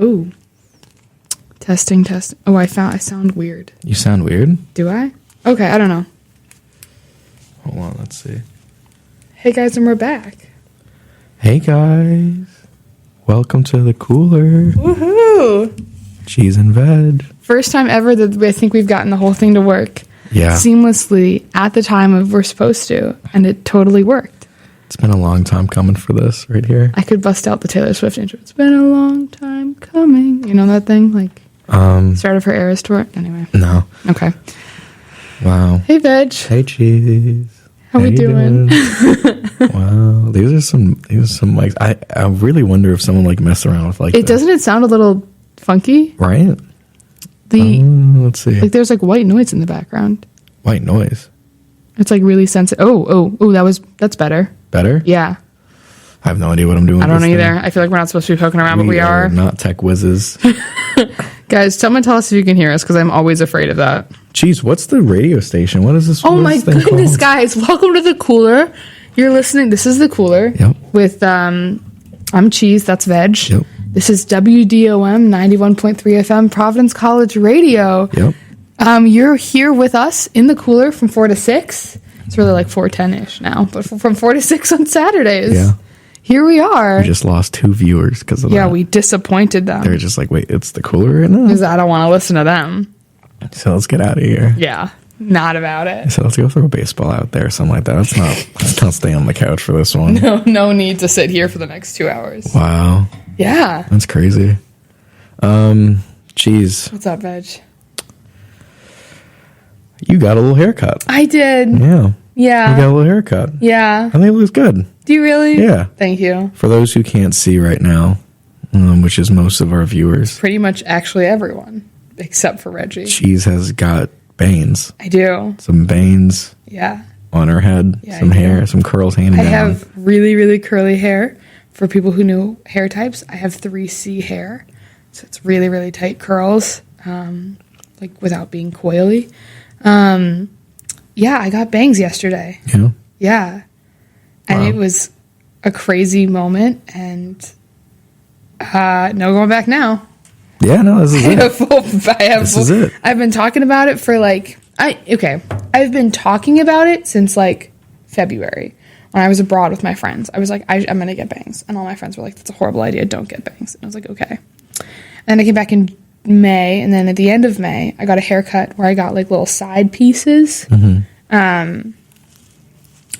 Ooh. Testing. Oh, I sound weird. You sound weird? Do I? Okay, I don't know. Hold on, let's see. Hey guys, and we're back. Hey guys. Welcome to the cooler. Woohoo! Cheese and veg. First time ever that I think we've gotten the whole thing to work seamlessly at the time of we're supposed to, and it totally worked. It's been a long time coming for this right here. I could bust out the Taylor Swift intro. It's been a long time coming. You know that thing? Like, start of her Eras tour? Anyway. No. Okay. Wow. Hey, Veg. Hey, Cheese. How we doing? Wow. These are some mics. I really wonder if someone like messed around with like Doesn't it sound a little funky? Right? Let's see. Like there's like white noise in the background. White noise. It's like really sensitive. Oh, that's better. Better? Yeah. I have no idea what I'm doing. I don't know either. I feel like we're not supposed to be poking around, but we are. Not tech whizzes. Guys, someone tell us if you can hear us because I'm always afraid of that. Jeez, what's the radio station? What is this? Oh my goodness, guys. Welcome to the cooler. You're listening. This is the cooler. Yep. With, I'm Cheese. That's Veg. Yep. This is WDOM 91.3 FM, Providence College Radio. Yep. You're here with us in the cooler from 4 to 6. It's really like 4:10-ish now, but from 4 to 6 on Saturdays. Yeah. Here we are. We just lost 2 viewers because of that. Yeah, we disappointed them. They're just like, wait, it's the cooler right now? Because I don't want to listen to them. So let's get out of here. Yeah, not about it. So let's go throw a baseball out there or something like that. Let's not stay on the couch for this one. No need to sit here for the next 2 hours. Wow. Yeah. That's crazy. Cheese. What's up, Veg? You got a little haircut. I did. Yeah. Yeah. You got a little haircut. Yeah. I think it looks good. Do you really? Yeah. Thank you. For those who can't see right now, which is most of our viewers. Pretty much actually everyone, except for Reggie. Cheese has got bangs. I do. Some bangs. Yeah. On her head. Yeah, some hair. Some curls hanging down. I have really, really curly hair. For people who know hair types, I have 3C hair. So it's really, really tight curls, like without being coily. Yeah, I got bangs yesterday. Yeah? Yeah. And Wow. it was a crazy moment, and no going back now. Yeah, no, this is it. This is it. I've been talking about it for I've been talking about it since like February when I was abroad with my friends. I was like, I'm going to get bangs. And all my friends were like, that's a horrible idea. Don't get bangs. And I was like, okay. And I came back in May, and then at the end of May, I got a haircut where I got like little side pieces,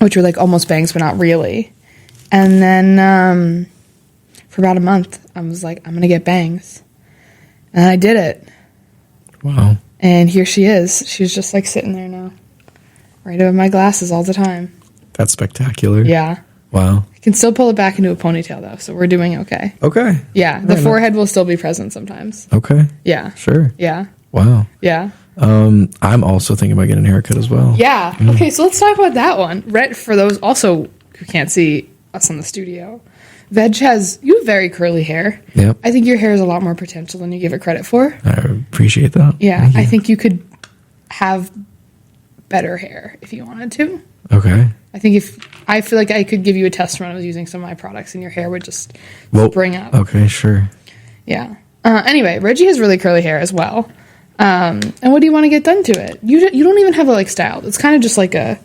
which were like almost bangs, but not really. And then for about a month, I was like, I'm going to get bangs. And I did it. Wow. And here she is. She's just like sitting there now, right over my glasses all the time. That's spectacular. Yeah. Wow. I can still pull it back into a ponytail, though, so we're doing okay. Okay. Yeah, the forehead will still be present sometimes. Okay. Yeah. Sure. Yeah. Wow. Yeah. I'm also thinking about getting a haircut as well. Yeah. Okay, so let's talk about that one. For those also who can't see us in the studio, you have very curly hair. Yep. I think your hair has a lot more potential than you give it credit for. I appreciate that. Yeah, I think you could have better hair if you wanted to. Okay. I feel like I could give you a test run. I was using some of my products, and your hair would just spring up. Okay, sure. Yeah. Anyway, Reggie has really curly hair as well. And what do you want to get done to it? You don't even have a style. It's kind of just like a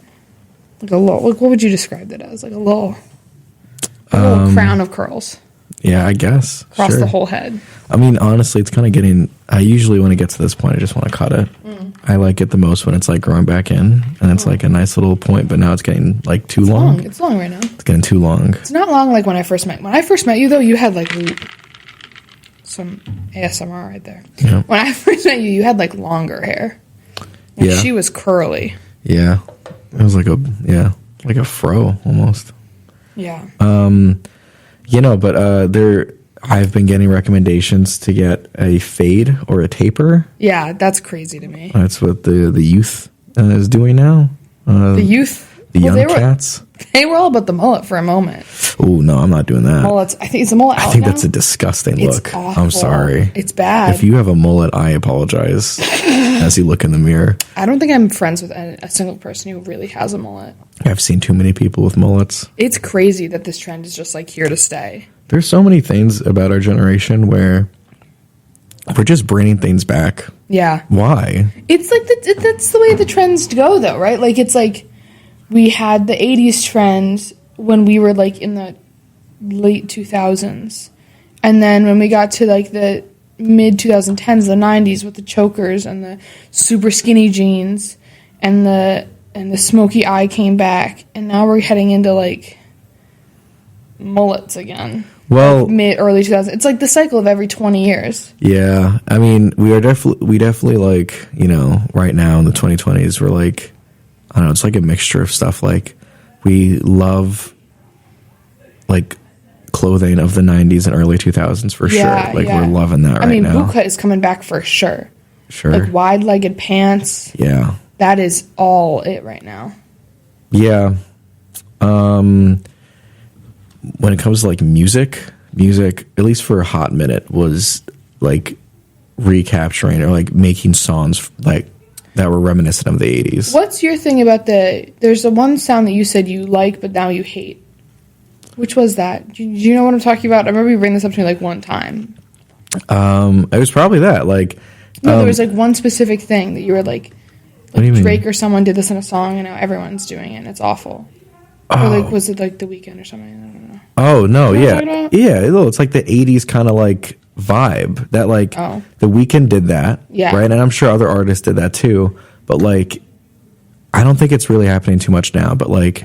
little. What would you describe that as? Like a little crown of curls. Yeah, I guess. Across the whole head. I mean, honestly, it's kind of getting... I usually, when it gets to this point, I just want to cut it. I like it the most when it's like growing back in, and it's like a nice little point, but now it's getting like too long. It's long right now. It's getting too long. It's not long like when I first met. When I first met you, though, you had like some ASMR right there. Yeah. When I first met you, you had like longer hair. And she was curly. Yeah. It was like a fro almost. Yeah. But I've been getting recommendations to get a fade or a taper. Yeah, that's crazy to me. That's what the youth is doing now. The youth? The young cats? They were all about the mullet for a moment. Oh, no, I'm not doing that. Mullets. I think it's a mullet out I think now? that's a disgusting look. It's awful. I'm sorry. It's bad. If you have a mullet, I apologize as you look in the mirror. I don't think I'm friends with a single person who really has a mullet. I've seen too many people with mullets. It's crazy that this trend is just like here to stay. There's so many things about our generation where we're just bringing things back. Yeah. Why? It's like that's the way the trends go, though, right? Like, it's like we had the 80s trends when we were, like, in the late 2000s. And then when we got to, like, the mid-2010s, the 90s, with the chokers and the super skinny jeans and the smoky eye came back. And now we're heading into, like, mullets again. Well, Like early 2000s. It's like the cycle of every 20 years. Yeah, I mean, we definitely like, you know, right now in the 2020s, we're like, I don't know, it's like a mixture of stuff. Like, we love like clothing of the 90s and early 2000s for sure. Like, we're loving that right now. I mean, bootcut is coming back for sure. Sure. Like wide-legged pants. Yeah. That is all it right now. Yeah. When it comes to like music, at least for a hot minute, was like recapturing or like making songs like that were reminiscent of the 80s. What's your thing about there's the one sound that you said you like but now you hate? Which was that? Do you know what I'm talking about? I remember you bring this up to me like one time. It was probably that. Like, no, there was like one specific thing that you were like what do you mean? Drake or someone did this in a song and now everyone's doing it and it's awful. Oh. Or like, was it like The Weeknd or something? I don't know. Oh, no, You know what yeah. I'm talking about? Yeah, it's like the 80s kind of like vibe that like The Weeknd did that. Yeah. Right? And I'm sure other artists did that too. But like, I don't think it's really happening too much now. But like,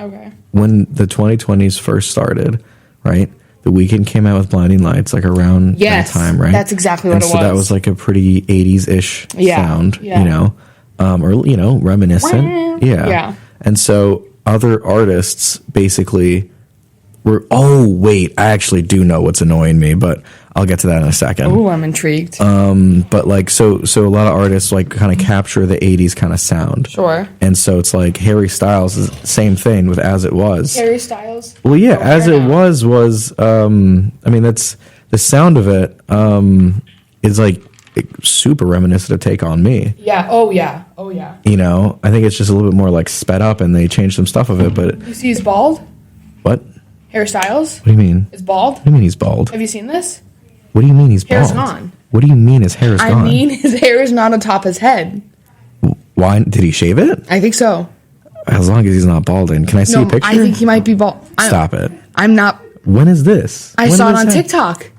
when the 2020s first started, right? The Weeknd came out with Blinding Lights like around that time, right? That's exactly what it was. So that was like a pretty 80s-ish sound, you know? Or, you know, reminiscent. Yeah. And so other artists basically were, oh, wait, I actually do know what's annoying me, but I'll get to that in a second. Oh, I'm intrigued. But like, so a lot of artists like kind of capture the 80s kind of sound. Sure. And so it's like Harry Styles is the same thing with As It Was. Harry Styles? Well, yeah, As It Was, I mean, that's, the sound of it is like super reminiscent of Take On Me. Yeah. Oh, yeah. Oh, yeah. You know, I think it's just a little bit more like sped up and they changed some stuff of it, but... You see he's bald? What? Harry Styles? What do you mean? Is bald? What do you mean he's bald? Have you seen this? What do you mean he's bald? Hair's gone. What do you mean his hair is gone? I mean his hair is not atop his head. Why? Did he shave it? I think so. As long as he's not balding. Can I see a picture? I think he might be bald. Stop it. I'm not. When is this? I saw it on TikTok.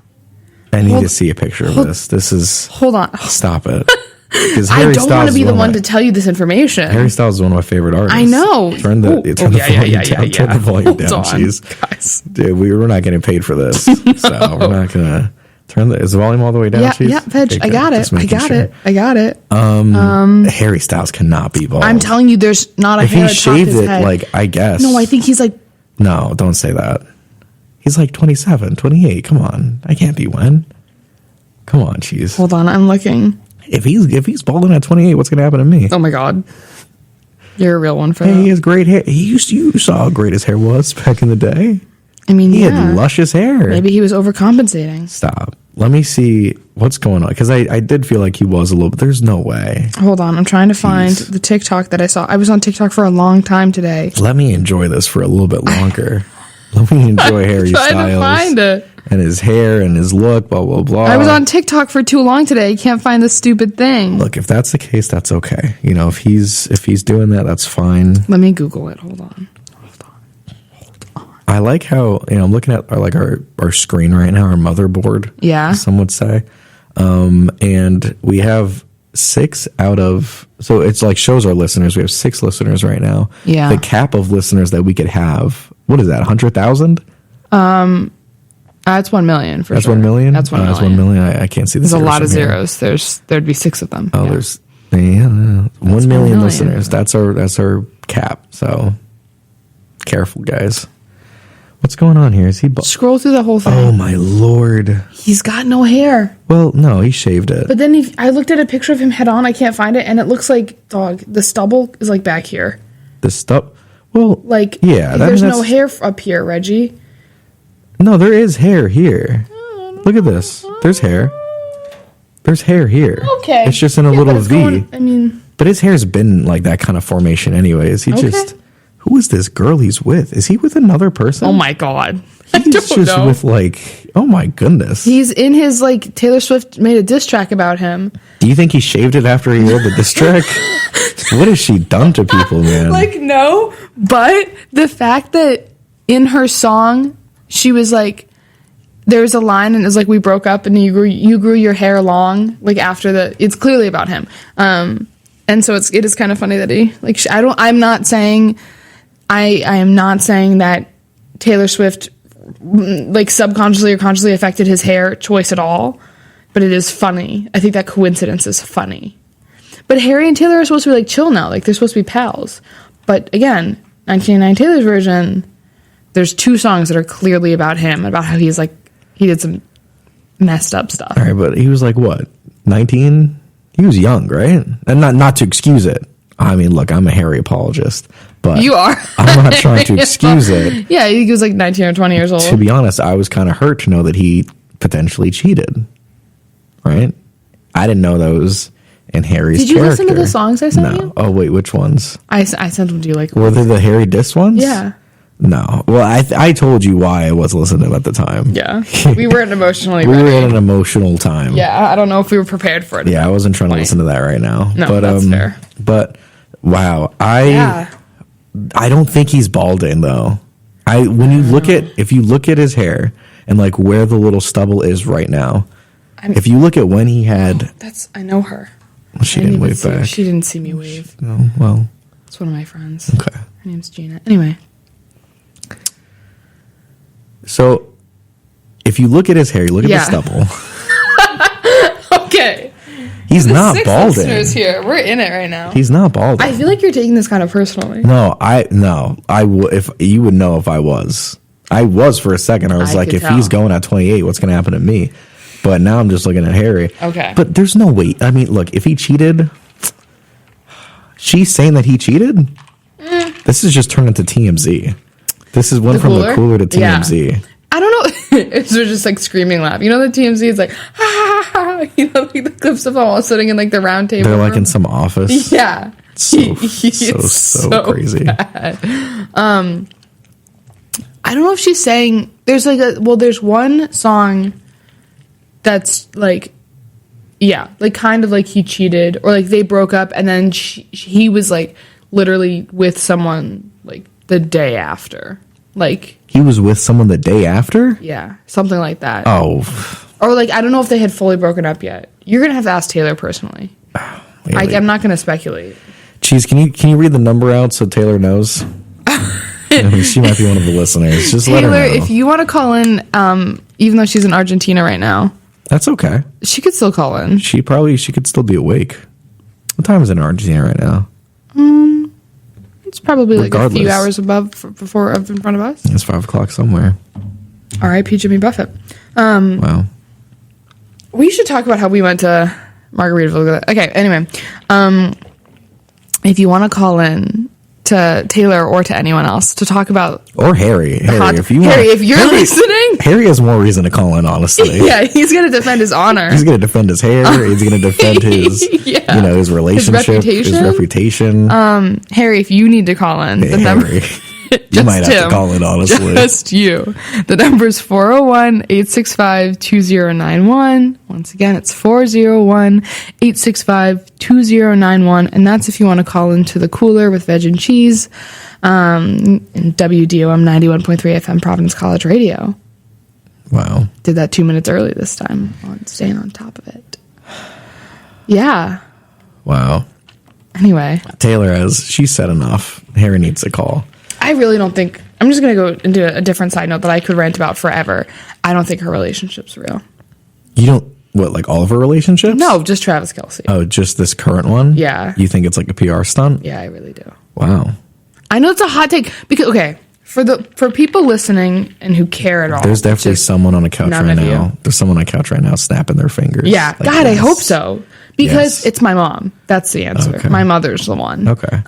I need to see a picture of this. This is... Hold on. Stop it. I don't want to be the one to tell you this information. He Styles is one of my favorite artists. I know. Turn the volume down, jeez. Guys. Dude, we're not getting paid for this. So we're not going to... Is the volume all the way down, cheese? Yeah, Veg, I got it. I got it. Harry Styles cannot be bald. I'm telling you, there's not a hair atop his head. If he shaved it, like, I guess. No, I think he's like... No, don't say that. He's like 27, 28. Come on. I can't be when. Come on, cheese. Hold on, I'm looking. If he's balding at 28, what's going to happen to me? Oh, my God. You're a real one for that. He has great hair. You saw how great his hair was back in the day. I mean, he had luscious hair. Maybe he was overcompensating. Stop. Let me see what's going on. Because I did feel like he was a little bit. There's no way. Hold on. I'm trying to find the TikTok that I saw. I was on TikTok for a long time today. Let me enjoy this for a little bit longer. Let me enjoy Harry Styles. I'm trying to find it. And his hair and his look, blah, blah, blah. I was on TikTok for too long today. I can't find this stupid thing. Look, if that's the case, that's okay. You know, if he's doing that, that's fine. Let me Google it. Hold on. I like how, you know, I'm looking at our screen right now, our motherboard. Yeah. Some would say. And we have 6 out of, so it's like shows our listeners. We have 6 listeners right now. Yeah. The cap of listeners that we could have, what is that, 100,000? That's 1 million for that's sure. 1 million? That's 1 million. That's 1 million. I can't see the There's a lot of here. zeros. There'd be 6 of them. Oh, yeah. there's 1 million listeners. That's our cap. So careful, guys. What's going on here? Is he scroll through the whole thing? Oh my Lord. He's got no hair. Well, no, he shaved it. But then I looked at a picture of him head on. I can't find it, and it looks like the stubble is like back here. The stubble. Well, like yeah, there's no hair up here, Reggie. No, there is hair here. Look at this. There's hair. There's hair here. Okay. It's just in a little V. But his hair's been like that kind of formation anyways. Who is this girl he's with? Is he with another person? Oh my God. He's just know. with like, oh my goodness. He's in his like Taylor Swift made a diss track about him. Do you think he shaved it after he wrote the diss track? What has she done to people, man? Like, no, but the fact that in her song she was like, there's a line and it's like, we broke up and you grew your hair long, like after it's clearly about him. And so it is kind of funny that he like I'm not saying I am not saying that Taylor Swift like subconsciously or consciously affected his hair choice at all, but it is funny. I think that coincidence is funny. But Harry and Taylor are supposed to be like chill now, like they're supposed to be pals. But again, 1989 Taylor's version, there's 2 songs that are clearly about him, about how he's like he did some messed up stuff. All right, but he was like what, 19? He was young, right? And not to excuse it. I mean, look, I'm a Harry apologist, but You are. I'm not trying to excuse it. Yeah, he was like 19 or 20 years old. To be honest, I was kind of hurt to know that he potentially cheated. Right? I didn't know that was in Harry's Did you character. listen to the songs I sent No. you? Oh, wait, which ones? I sent them to you like Were they the Harry diss ones? Yeah. No. Well, I told you why I was listening to them at the time. Yeah. We weren't emotionally We ready. were in an emotional time. Yeah, I don't know if we were prepared for it. Yeah, I wasn't trying to listen to that right now. No, but, that's fair. But wow, Yeah. I don't think he's balding though. If you look at his hair and like where the little stubble is right now, if you look at when he had, I know her. she didn't wave back. She didn't see me wave. Oh, well, It's one of my friends. okay. Her name's Gina. Anyway. So if you look at his hair, you look at the stubble. Okay. He's not 6 balding. listeners here. We're in it right now. He's not balding. I feel like you're taking this kind of personally. If you would know if I was. I was for a second. I was like, could if tell. he's going at 28, what's going to happen to me? But now I'm just looking at Harry. Okay. But there's no way. I mean, look, if he cheated, she's saying that he cheated. This is just turned into TMZ. This is one from the cooler to TMZ. Yeah. I don't know. It's just like screaming laugh. You know, the TMZ is like, ha ha ha. You know, like the clips of them all sitting in like the round table. They're like room. in some office. Yeah. So So crazy. bad. I don't know if she's saying there's one song that's like, yeah, like kind of like he cheated or like they broke up and then he was like literally with someone like the day after. Like He was with someone the day after? yeah, something like that. Oh. Or like I don't know if they had fully broken up yet. You're gonna have to ask Taylor personally. Really? I'm not gonna speculate. Cheese, can you read the number out so Taylor knows? I mean, she might be one of the listeners. Just let her Taylor, know. if you want to call in, even though she's in Argentina right now, That's okay. she could still call in. She could still be awake. What time is it in Argentina right now? It's probably like a few Regardless. hours before in front of us. It's 5 o'clock somewhere. R.I.P. Jimmy Buffett. Wow. We should talk about how we went to Margaritaville. Okay, anyway. If you want to call in to Taylor or to anyone else to talk about... Or Harry. Harry, if you're listening... Harry has more reason to call in, honestly. Yeah, he's going to defend his honor. He's going to defend his hair. He's going to defend his, his relationship, his reputation. Harry, if you need to call in, the number... Harry, you might have to call in, honestly. Just you. The number is 401-865-2091. Once again, it's 401-865-2091. And that's if you want to call into the cooler with veg and cheese. And WDOM 91.3 FM Providence College Radio. Wow. Did that 2 minutes early this time on staying on top of it. Yeah. Wow. Anyway. Taylor, she said enough. Harry needs to call. I really don't think... I'm just going to go into a different side note that I could rant about forever. I don't think her relationship's real. You don't... What, like all of her relationships? No, just Travis Kelce. Oh, just this current one? Yeah. You think it's like a PR stunt? Yeah, I really do. Wow. I know it's a hot take because okay, for people listening and who care at all, There's definitely someone on a couch none right of now. you. There's someone on a couch right now snapping their fingers. Yeah, like God, I this. hope so because Yes. it's my mom. That's the answer. Okay. My mother's the one. Okay.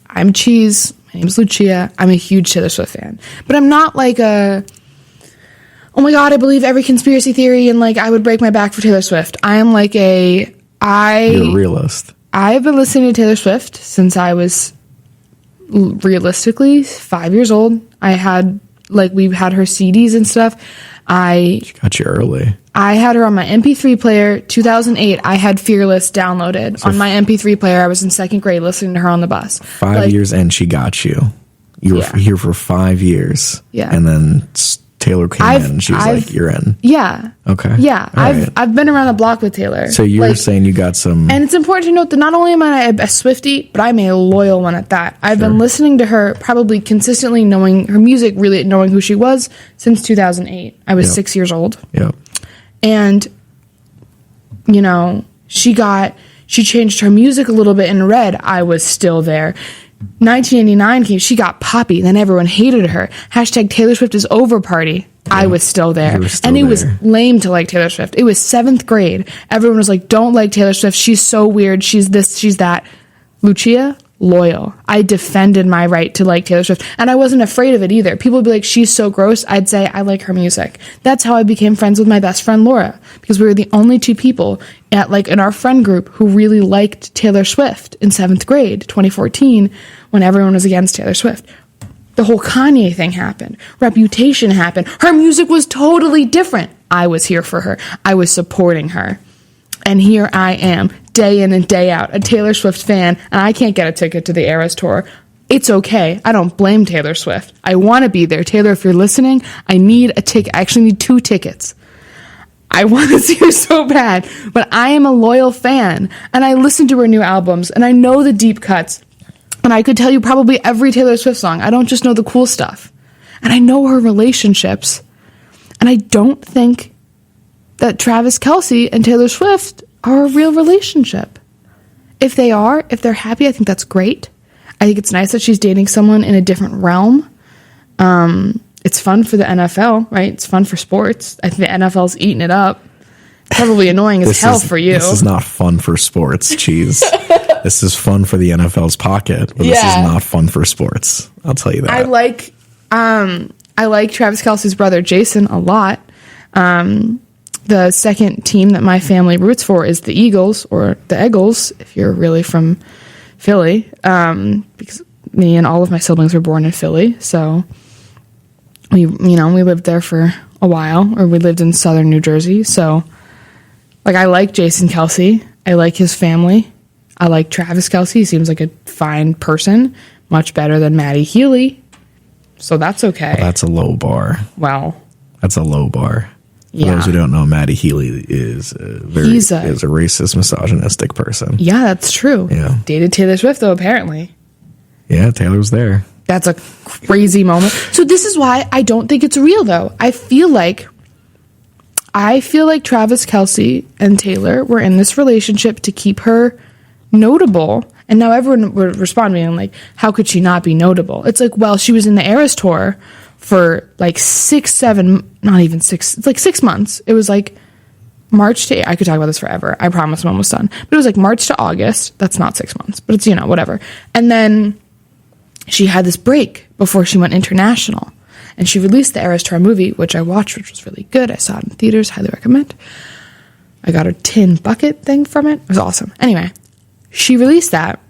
I'm Cheese. My name's Lucia. I'm a huge Taylor Swift fan, but I'm not like a. Oh my God, I believe every conspiracy theory and like I would break my back for Taylor Swift. I am like You're a realist. I've been listening to Taylor Swift since I was realistically 5 years old. I had, like, we've had her CDs and stuff. She got you early. I had her on my MP3 player. 2008, I had Fearless downloaded on my MP3 player. I was in second grade listening to her on the bus. 5 years in, she got you. You were here for 5 years. Yeah. And then Taylor came in and she was like, you're in. Yeah. Okay. Yeah. I've been around the block with Taylor. So you're saying you got some. And it's important to note that not only am I a Swiftie, but I'm a loyal one at that. I've been listening to her, probably consistently knowing her music, really knowing who she was since 2008. I was 6 years old. Yeah. And, you know, she changed her music a little bit in Red. I was still there. 1989 came, she got poppy, then everyone hated her. Hashtag Taylor Swift is over party. I was still there. And it was lame to like Taylor Swift. It was 7th grade. Everyone was like, don't like Taylor Swift. She's so weird. She's this, she's that. Lucia, loyal. I defended my right to like Taylor Swift. And I wasn't afraid of it either. People would be like, she's so gross. I'd say, I like her music. That's how I became friends with my best friend, Laura. Because we were the only two people in our friend group who really liked Taylor Swift in 7th grade, 2014, when everyone was against Taylor Swift. The whole Kanye thing happened. Reputation happened. Her music was totally different. I was here for her. I was supporting her. And here I am, day in and day out, a Taylor Swift fan, and I can't get a ticket to the Eras Tour. It's okay. I don't blame Taylor Swift. I want to be there. Taylor, if you're listening, I need a ticket. I actually need 2 tickets. I want to see her so bad. But I am a loyal fan, and I listen to her new albums, and I know the deep cuts. And I could tell you probably every Taylor Swift song. I don't just know the cool stuff. And I know her relationships. And I don't think that Travis Kelce and Taylor Swift are a real relationship. If they are, if they're happy, I think that's great. I think it's nice that she's dating someone in a different realm. It's fun for the NFL, right? It's fun for sports. I think the NFL's eating it up. Probably annoying as hell for you. This is not fun for sports, cheese. This is fun for the NFL's pocket, but this is not fun for sports. I'll tell you that. I like Travis Kelce's brother Jason a lot. The second team that my family roots for is the Eagles, or the Eagles, if you're really from Philly. Because me and all of my siblings were born in Philly, so we lived there for a while, or we lived in southern New Jersey. So, like, I like Jason Kelce. I like his family. I like Travis Kelce. He seems like a fine person, much better than Maddie Healy. So that's okay. Well, that's a low bar. Well, that's a low bar. For those who don't know, Maddie Healy is a racist, misogynistic person. Yeah, that's true. Yeah. Dated Taylor Swift, though, apparently. Yeah, Taylor was there. That's a crazy moment. So this is why I don't think it's real, though. I feel like Travis Kelce and Taylor were in this relationship to keep her notable. And now everyone would respond to me and like, how could she not be notable? It's like, well, she was in the Eras Tour for like 6 months. It was like March to, I could talk about this forever. I promise I'm almost done. But it was like March to August. That's not 6 months, but it's, whatever. And then she had this break before she went international. And she released the Eras Tour movie, which I watched, which was really good. I saw it in theaters, highly recommend. I got a tin bucket thing from it. It was awesome. Anyway, she released that.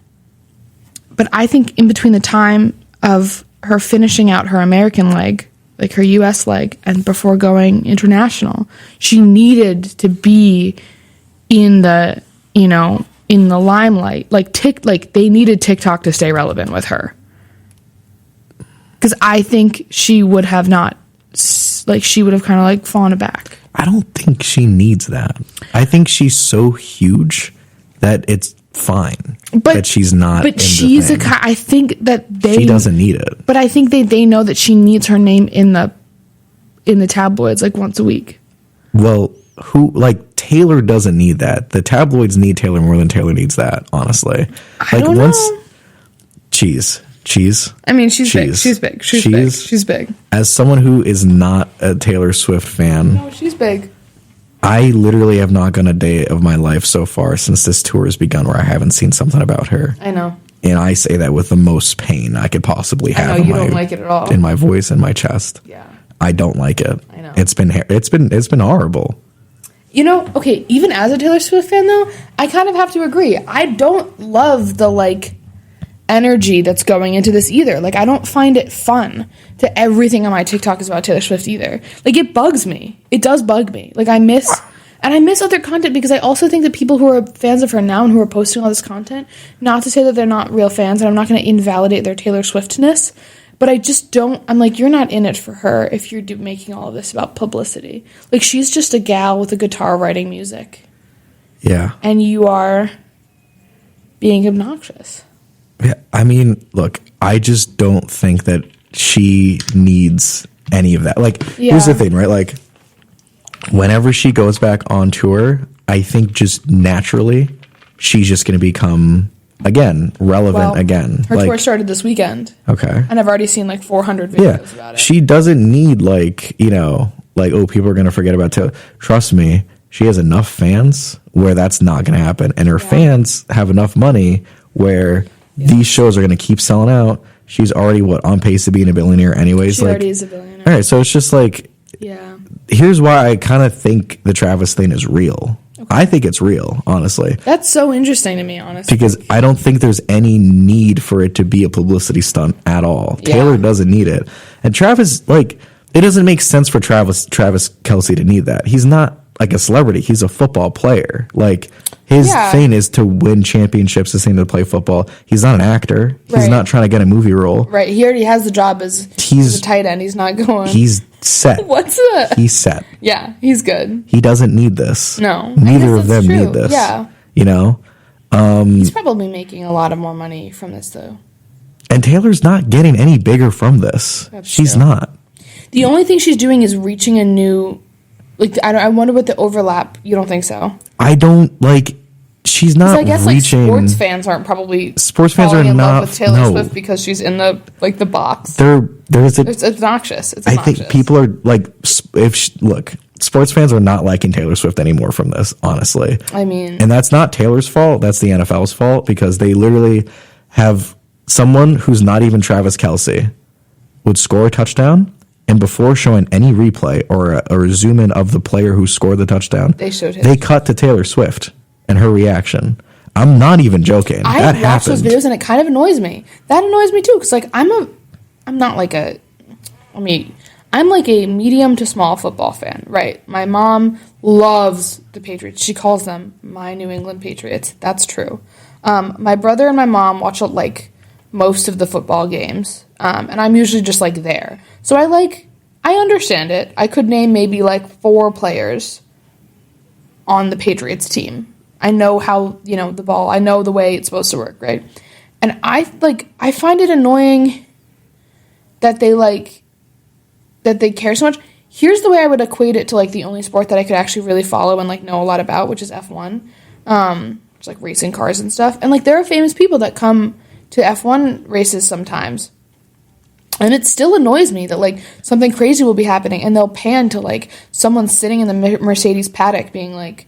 But I think in between the time of her finishing out her American leg, like her US leg, and before going international, she needed to be in the, in the limelight. Like they needed TikTok to stay relevant with her. Because I think she would have kind of fallen aback. I don't think she needs that. I think she's so huge that it's fine that she's not. But she's I think that she doesn't need it. But I think they know that she needs her name in the tabloids like once a week. Well, Taylor doesn't need that. The tabloids need Taylor more than Taylor needs that. Honestly, I don't know. Cheese. I mean, she's big. She's big. She's big. As someone who is not a Taylor Swift fan, no, she's big. I literally have not gone a day of my life so far since this tour has begun where I haven't seen something about her. I know. And I say that with the most pain I could possibly have. I know, you don't like it at all. In my voice and my chest. Yeah. I don't like it. I know. It's been horrible. Okay, even as a Taylor Swift fan though, I kind of have to agree. I don't love the energy that's going into this either. Like, I don't find it fun to everything on my TikTok is about Taylor Swift either. Like, it bugs me. It does bug me. Like, I miss other content, because I also think that people who are fans of her now and who are posting all this content, not to say that they're not real fans, and I'm not going to invalidate their Taylor Swiftness, but I just don't, I'm like, you're not in it for her if you're making all of this about publicity. Like, she's just a gal with a guitar writing music. Yeah. And you are being obnoxious. Yeah, I mean, look, I just don't think that she needs any of that. Like, here's the thing, right? Like, whenever she goes back on tour, I think just naturally she's just going to become, again, relevant again. Her tour started this weekend. Okay. And I've already seen like 400 videos about it. She doesn't need, like, you know, like, oh, people are going to forget about Taylor. Trust me, she has enough fans where that's not going to happen. And her fans have enough money where these shows are going to keep selling out. She's already, on pace to being a billionaire anyways. She already is a billionaire. All right, so it's just like, here's why I kind of think the Travis thing is real. Okay. I think it's real, honestly. That's so interesting to me, honestly. Because I don't think there's any need for it to be a publicity stunt at all. Yeah. Taylor doesn't need it. And Travis, like, it doesn't make sense for Travis Kelce to need that. He's not like a celebrity. He's a football player. Like, his thing is to win championships, the same to play football. He's not an actor. He's not trying to get a movie role. Right. He already has the job as a tight end. He's not going. He's set. What's that? He's set. Yeah, he's good. He doesn't need this. No. Neither of them need this. Yeah. You know? He's probably making a lot of more money from this, though. And Taylor's not getting any bigger from this. She's not. The only thing she's doing is reaching a new... Like, I wonder what the overlap... You don't think so? I don't, like... She's not reaching... I guess, like, sports fans aren't probably... Sports fans are in not... love with Taylor Swift because she's in the, like, the box. It's obnoxious. It's obnoxious. I think people are, like... Look, sports fans are not liking Taylor Swift anymore from this, honestly. I mean... And that's not Taylor's fault. That's the NFL's fault, because they literally have someone who's not even Travis Kelce would score a touchdown, and before showing any replay or a zoom in of the player who scored the touchdown, they cut to Taylor Swift and her reaction. I'm not even joking. I watch those videos and it kind of annoys me. That annoys me too, because like I'm like a medium to small football fan, right? My mom loves the Patriots. She calls them my New England Patriots. That's true. My brother and my mom watch like most of the football games, and I'm usually just like there. So I understand it. I could name maybe like 4 players on the Patriots team. I know how, the ball, I know the way it's supposed to work, right? And I find it annoying that they care so much. Here's the way I would equate it to like the only sport that I could actually really follow and like know a lot about, which is F1. It's like racing cars and stuff. And like there are famous people that come to F1 races sometimes. And it still annoys me that, like, something crazy will be happening, and they'll pan to, like, someone sitting in the Mercedes paddock being like,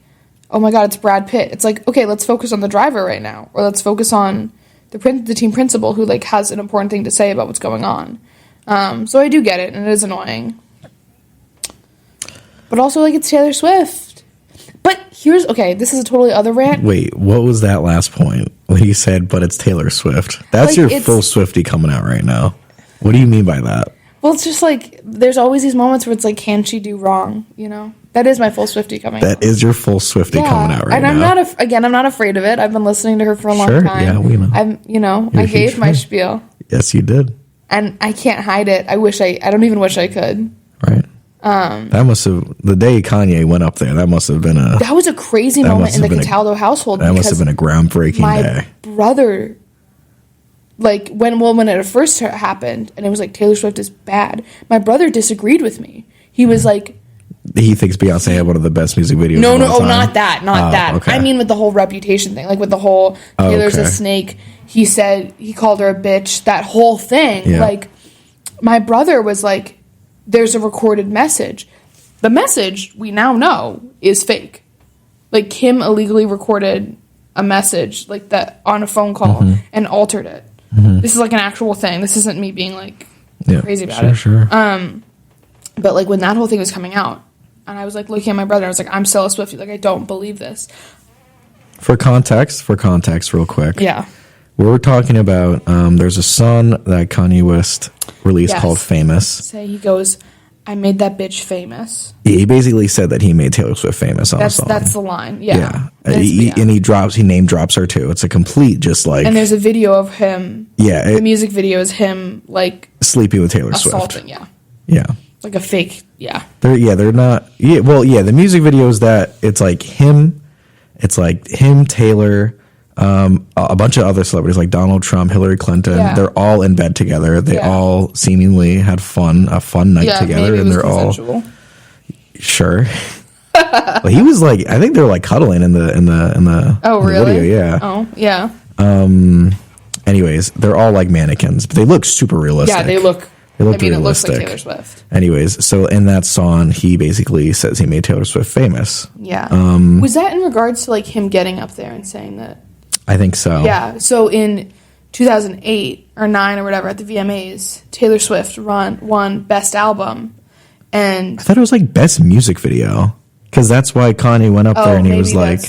oh, my God, it's Brad Pitt. It's like, okay, let's focus on the driver right now. Or let's focus on the team principal who, like, has an important thing to say about what's going on. So I do get it, and it is annoying. But also, like, it's Taylor Swift. But this is a totally other rant. Wait, what was that last point when he said, but it's Taylor Swift? That's like, your full Swiftie coming out right now. What do you mean by that? Well, it's just like, there's always these moments where it's like, can she do wrong, That is my full Swiftie coming out. That is your full Swiftie coming out right now. And I'm not afraid of it. I've been listening to her for a long time. Yeah, we know. I gave my spiel. Yes, you did. And I can't hide it. I don't even wish I could. Right. That must have, the day Kanye went up there, that must have been that was a crazy moment in the Cataldo household. That must have been a groundbreaking day. My brother... Like, when it first happened, and it was like, Taylor Swift is bad, my brother disagreed with me. He was like... He thinks Beyonce had one of the best music videos No, not that. Okay. I mean with the whole reputation thing. Like, with the whole, Taylor's a snake, he called her a bitch, that whole thing. Yeah. Like, my brother was like, there's a recorded message. The message, we now know, is fake. Like, Kim illegally recorded a message, like, that on a phone call and altered it. Mm-hmm. This is like an actual thing. This isn't me being like crazy about it. Sure. But like when that whole thing was coming out, and I was like looking at my brother, I was like, I'm still a Swiftie. Like I don't believe this. For context, real quick. Yeah. We're talking about there's a song that Kanye West released called Famous. Say he goes, I made that bitch famous. He basically said that he made Taylor Swift famous on the song. That's the line. Yeah. And he name drops her too. It's a complete just like. And there's a video of him. Yeah. The music video is him like sleeping with Taylor assaulting, Swift. Yeah. Yeah. Like a fake. Yeah. They're not. Yeah. Well, yeah. The music video is that it's like him. It's like him, Taylor, a bunch of other celebrities like Donald Trump, Hillary Clinton. Yeah. They're all in bed together. They all seemingly had a fun night together, and they're consensual. All sure. Well, he was like, I think they're like cuddling in the really? video. Yeah. Oh yeah. Anyways, they're all like mannequins, but they look super realistic. Yeah, they look. It looks like Taylor Swift. Anyways, so in that song, he basically says he made Taylor Swift famous. Yeah. Was that in regards to like him getting up there and saying that? I think so. Yeah. So in 2008 or 9 or whatever at the VMAs, Taylor Swift won Best Album, and I thought it was like Best Music Video because that's why Kanye went up there and he was like.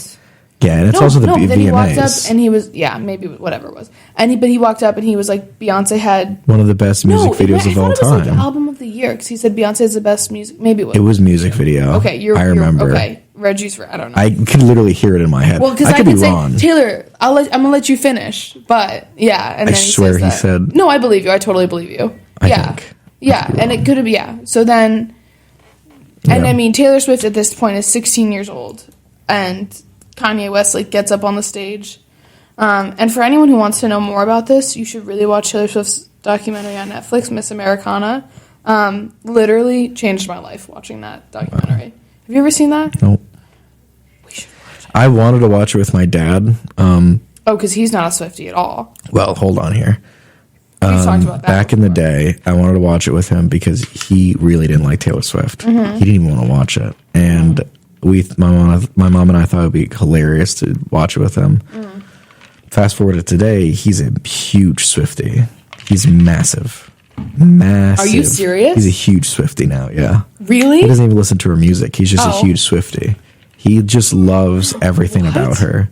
Yeah, and it's also the VMAs. Then he walked up and he was, maybe whatever it was. But he walked up and he was like, Beyonce had one of the best music videos of all time. It was like album of the year because he said Beyonce is the best music. Maybe it was. It was music video. Okay, I remember. Okay, Reggie's. I don't know. I could literally hear it in my head. Well, because I could be wrong. Taylor, I'm gonna let you finish. But yeah, and then I swear he said. No, I believe you. I totally believe you. I think. Yeah, and it could have. So then, and I mean, Taylor Swift at this point is 16 years old, and Kanye West like gets up on the stage, and for anyone who wants to know more about this, you should really watch Taylor Swift's documentary on Netflix, Miss Americana. Literally changed my life watching that documentary. Wow. Have you ever seen that? Nope. We should watch it. I wanted to watch it with my dad. Because he's not a Swiftie at all. Well, hold on here. We talked about that back in the day, I wanted to watch it with him because he really didn't like Taylor Swift. Mm-hmm. He didn't even want to watch it, and my mom and I thought it would be hilarious to watch it with him. Mm. Fast forward to today, he's a huge Swiftie. He's massive. Are you serious? He's a huge Swiftie now, yeah. Really? He doesn't even listen to her music. He's just a huge Swiftie. He just loves everything about her.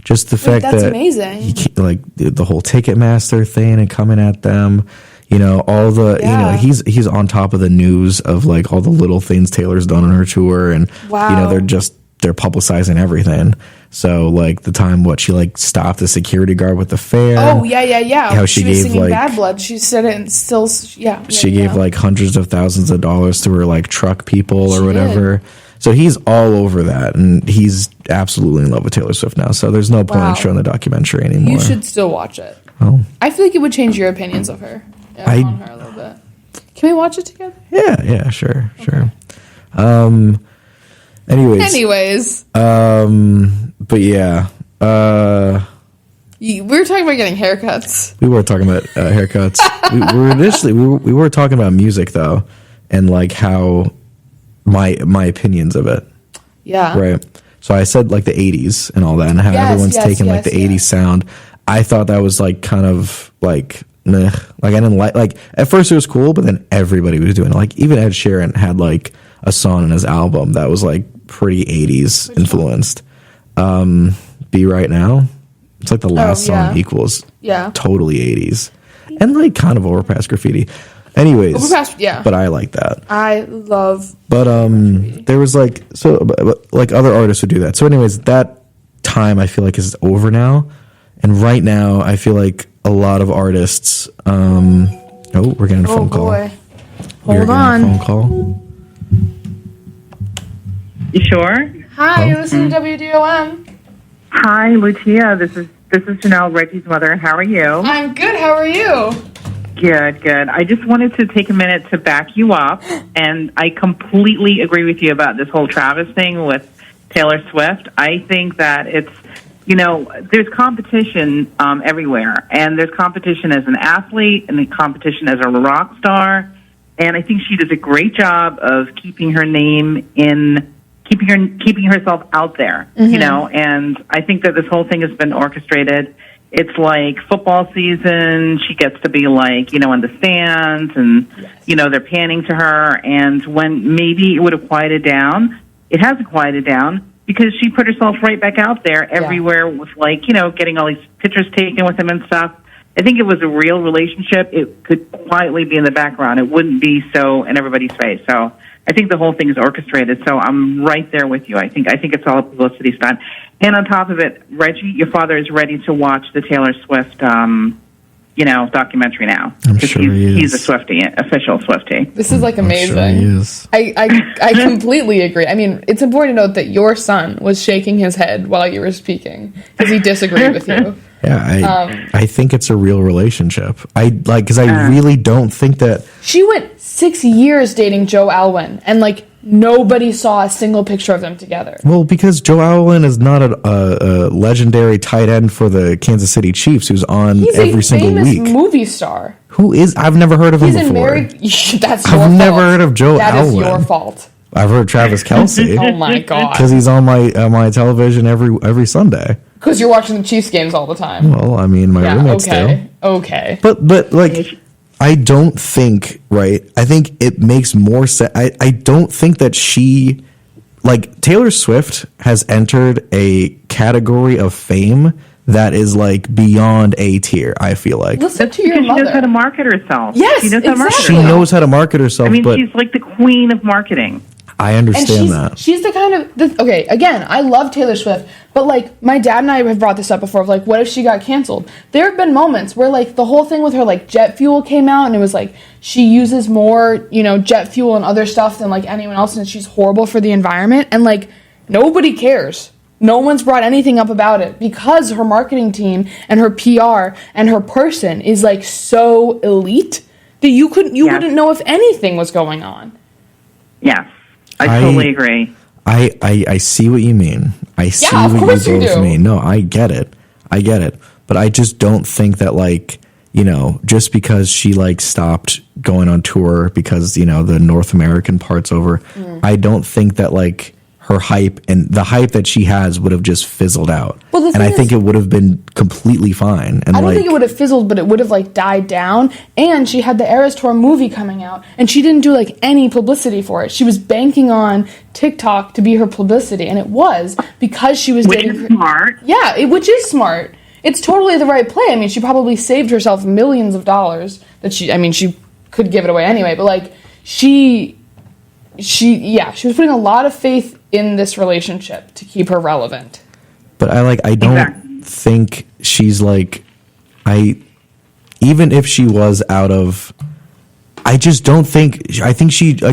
Just the fact that's that amazing. He, like the whole Ticketmaster thing and coming at them. You know, all the, he's on top of the news of like all the little things Taylor's done on her tour. And, they're publicizing everything. So like the time, she like stopped the security guard with the fan. Oh, yeah. How she was gave singing like Bad Blood. She said it and still, she gave like hundreds of thousands of dollars to her like truck people or whatever. Did. So he's all over that, and he's absolutely in love with Taylor Swift now. So there's no point in showing the documentary anymore. You should still watch it. Oh. I feel like it would change your opinions of her. On her a little bit. Can we watch it together? Yeah, sure. Anyways. But yeah. We were talking about getting haircuts. We were talking about haircuts. we were talking about music though, and like how my opinions of it. Yeah. Right. So I said like the 80s and all that, and how everyone's taking like the 80s sound. I thought that was like kind of like meh. Like I didn't like at first it was cool, but then everybody was doing it. Like even Ed Sheeran had like a song in his album that was like pretty 80s influenced. Be Right Now. It's like the last song equals totally 80s. And like kind of Overpass Graffiti. Anyways, but I like that. I love. But there was like other artists would do that. So anyways, that time I feel like is over now, and right now I feel like a lot of artists. We're getting a phone call. Boy. Hold on. A phone call. You sure? Hi, you're listening to WDOM. Hi, Lucia. This is Janelle, Reggie's mother. How are you? I'm good. How are you? Good. I just wanted to take a minute to back you up, and I completely agree with you about this whole Travis thing with Taylor Swift. I think that it's, there's competition everywhere, and there's competition as an athlete and the competition as a rock star, and I think she does a great job of keeping her name keeping herself out there, and I think that this whole thing has been orchestrated. It's like football season. She gets to be like, in the stands and, they're panning to her. And when maybe it would have quieted down, it hasn't quieted down. because she put herself right back out there everywhere with, like, you know, getting all these pictures taken with him and stuff. I think it was a real relationship. It could quietly be in the background. It wouldn't be so in everybody's face. So I think the whole thing is orchestrated. So I'm right there with you. I think it's all a publicity stunt. And on top of it, Reggie, your father is ready to watch the Taylor Swift, documentary now. I'm sure he's a Swiftie, official Swiftie. This is like amazing. I'm sure he is. I completely agree. I mean, it's important to note that your son was shaking his head while you were speaking because he disagreed with you. Yeah, I think it's a real relationship. Because I really don't think that she went 6 years dating Joe Alwyn, and like nobody saw a single picture of them together. Well, because Joe Alwyn is not a legendary tight end for the Kansas City Chiefs who's on every single week. He's a famous movie star. Who is? I've never heard of him before. That's your fault. I've never heard of Joe Alwyn. That is your fault. I've heard Travis Kelce. Oh my god! Because he's on my television every Sunday. Because you're watching the Chiefs games all the time. Well, I mean, my roommates do. Okay. But like, I don't think, right? I think it makes more sense. I don't think that she, like, Taylor Swift has entered a category of fame that is like beyond A tier. I feel like. Listen to your mother. She knows how to market herself. Yes, she knows how to market exactly. She herself. knows how to market herself. I mean, but she's like the queen of marketing. I understand that. She's the kind of okay. Again, I love Taylor Swift, but like my dad and I have brought this up before. Of like, what if she got canceled? There have been moments where like the whole thing with her like jet fuel came out, and it was like she uses more jet fuel and other stuff than like anyone else, and she's horrible for the environment, and like nobody cares. No one's brought anything up about it because her marketing team and her PR and her person is like so elite that you wouldn't know if anything was going on. Yes. I totally agree. I see what you mean. I see what you both mean. No, I get it. But I just don't think that, like, just because she like stopped going on tour because, the North American part's over, I don't think that like her hype and the hype that she has would have just fizzled out. Well, and I think it would have been completely fine. And I don't think it would have fizzled, but it would have like died down. And she had the Eras Tour movie coming out, and she didn't do like any publicity for it. She was banking on TikTok to be her publicity, and it was because she was dating. Which is smart. Yeah, which is smart. It's totally the right play. I mean, she probably saved herself millions of dollars that she could give it away anyway. But like she was putting a lot of faith in this relationship to keep her relevant. But I don't think she's like, even if she was out of, I just don't think, I think she's a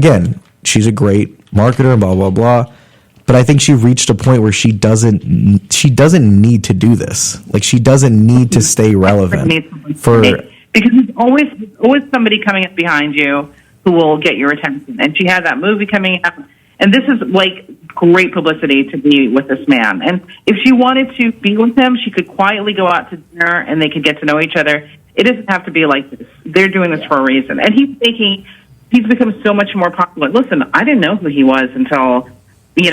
great marketer and blah, blah, blah. But I think she reached a point where she doesn't need to do this. Like, she doesn't need to stay relevant because there's always somebody coming up behind you who will get your attention. And she had that movie coming out. And this is like great publicity to be with this man. And if she wanted to be with him, she could quietly go out to dinner and they could get to know each other. It doesn't have to be like this. They're doing this for a reason. And he's become so much more popular. Listen, I didn't know who he was until, he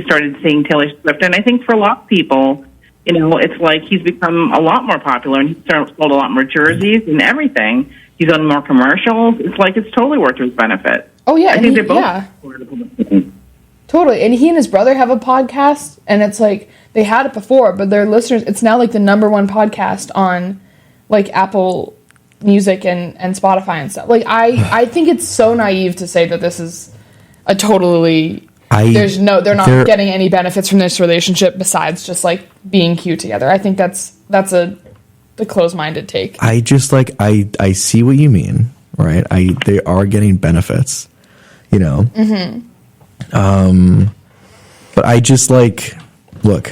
started seeing Taylor Swift. And I think for a lot of people, it's like he's become a lot more popular and he's sold a lot more jerseys and everything. He's on more commercials. It's like it's totally worth his benefit. Oh, yeah. I think they're both. Totally. And he and his brother have a podcast, and it's like they had it before, but their listeners, it's now like the #1 podcast on like Apple Music and Spotify and stuff. Like, I think it's so naive to say that this is a totally. They're not getting any benefits from this relationship besides just like being cute together. I think that's the closed-minded take. I just like I see what you mean, right? They are getting benefits, Mm-hmm. But I just like look.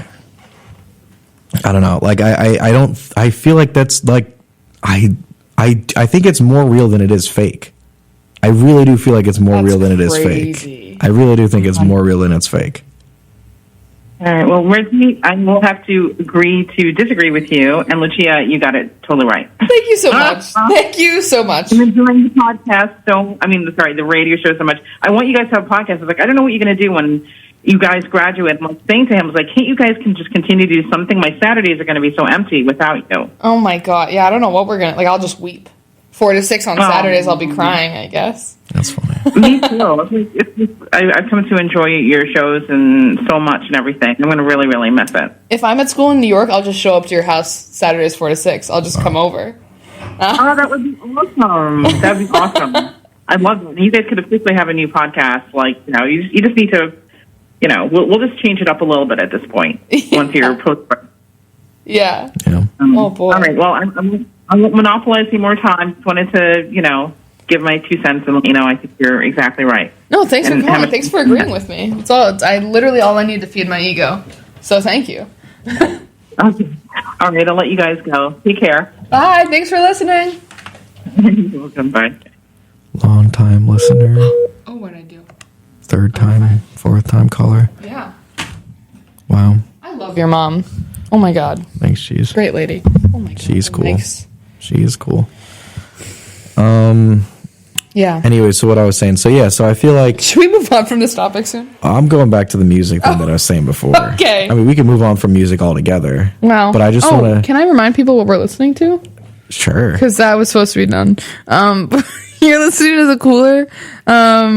I don't know. Like I feel like that's like I think it's more real than it is fake. I really do feel like it's more real than it is fake. I really do think it's more real than it's fake. All right. Well, Reggie, I will have to agree to disagree with you. And Lucia, you got it totally right. Thank you so much. Thank you so much. I'm enjoying the podcast. The radio show so much. I want you guys to have a podcast. I was like, I don't know what you're going to do when you guys graduate. I'm like saying to him, I was like, can't you guys can just continue to do something? My Saturdays are going to be so empty without you. Oh my God. Yeah, I don't know what we're going to, I'll just weep. 4 to 6 on Saturdays, I'll be crying, I guess. That's funny. Me too. I've come to enjoy your shows and so much and everything. I'm going to really, really miss it. If I'm at school in New York, I'll just show up to your house Saturdays 4 to 6. I'll just come over. Oh, that would be awesome. That would be awesome. I love it. You guys could officially have a new podcast. Like, you just need to, we'll just change it up a little bit at this point once you're post. Yeah. Oh, boy. All right. Well, I won't monopolize any more time. Just wanted to, give my 2 cents and let you know I think you're exactly right. No, thanks for calling. Thanks for agreeing with me. It's all I need to feed my ego. So thank you. Okay. All right, I'll let you guys go. Take care. Bye. Thanks for listening. You're welcome. Bye. Long time listener. Oh, what'd I do? Third time, fourth time caller. Yeah. Wow. I love your mom. Oh my God. Thanks, she's great lady. Oh my God. She's cool. Thanks. She is cool. Yeah. Anyway, so what I was saying. So I feel like... Should we move on from this topic soon? I'm going back to the music thing that I was saying before. Okay. I mean, we can move on from music altogether. Wow. But I just want to... Can I remind people what we're listening to? Sure. Because that was supposed to be done. You're listening to The Cooler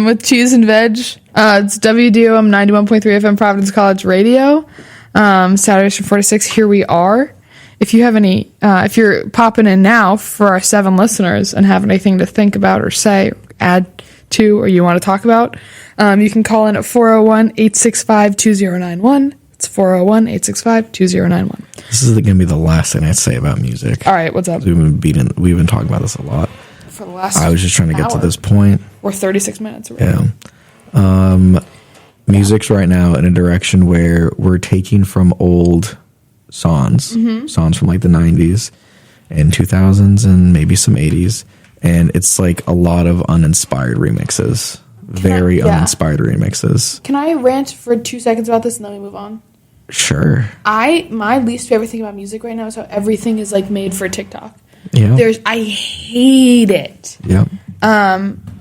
with Cheese and Veg. It's WDOM 91.3 FM Providence College Radio. Saturdays from 4 to 6. Here we are. If you have any, if you're popping in now for our 7 listeners and have anything to think about or say, or add to, or you want to talk about, you can call in at 401-865-2091. It's 401-865-2091. This is going to be the last thing I'd say about music. All right, what's up? We've been talking about this a lot. For the last I was just trying to get to hour. this point. Or 36 minutes. Yeah. Music's right now in a direction where we're taking from old songs from like the 90s and 2000s and maybe some 80s, and it's like a lot of uninspired remixes. Uninspired remixes. Can I rant for 2 seconds about this and then we move on? Sure. My least favorite thing about music right now is how everything is like made for TikTok. Yeah. I hate it. Yeah.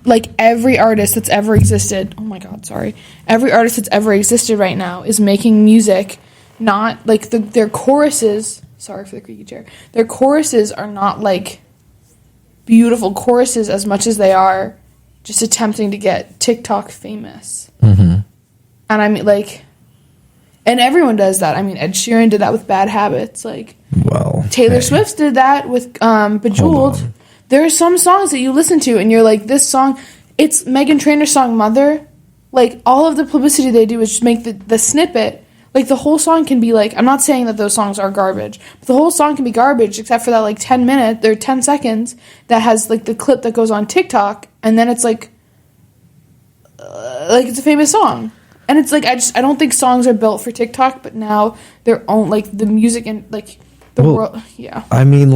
Like every artist that's ever existed. Oh my God, sorry. Every artist that's ever existed right now is making music. Not like their choruses. Sorry for the creaky chair. Their choruses are not like beautiful choruses as much as they are just attempting to get TikTok famous. Mm-hmm. And I mean, and everyone does that. I mean, Ed Sheeran did that with Bad Habits. Taylor Swift did that with Bejeweled. There are some songs that you listen to and you're like, this song. It's Meghan Trainor's song Mother. Like all of the publicity they do is just make the snippet. Like, the whole song can be, I'm not saying that those songs are garbage, but the whole song can be garbage except for that, 10 minutes, or 10 seconds that has, the clip that goes on TikTok, and then it's, it's a famous song. And it's, I don't think songs are built for TikTok, but now their own, the music and, world, yeah. I mean,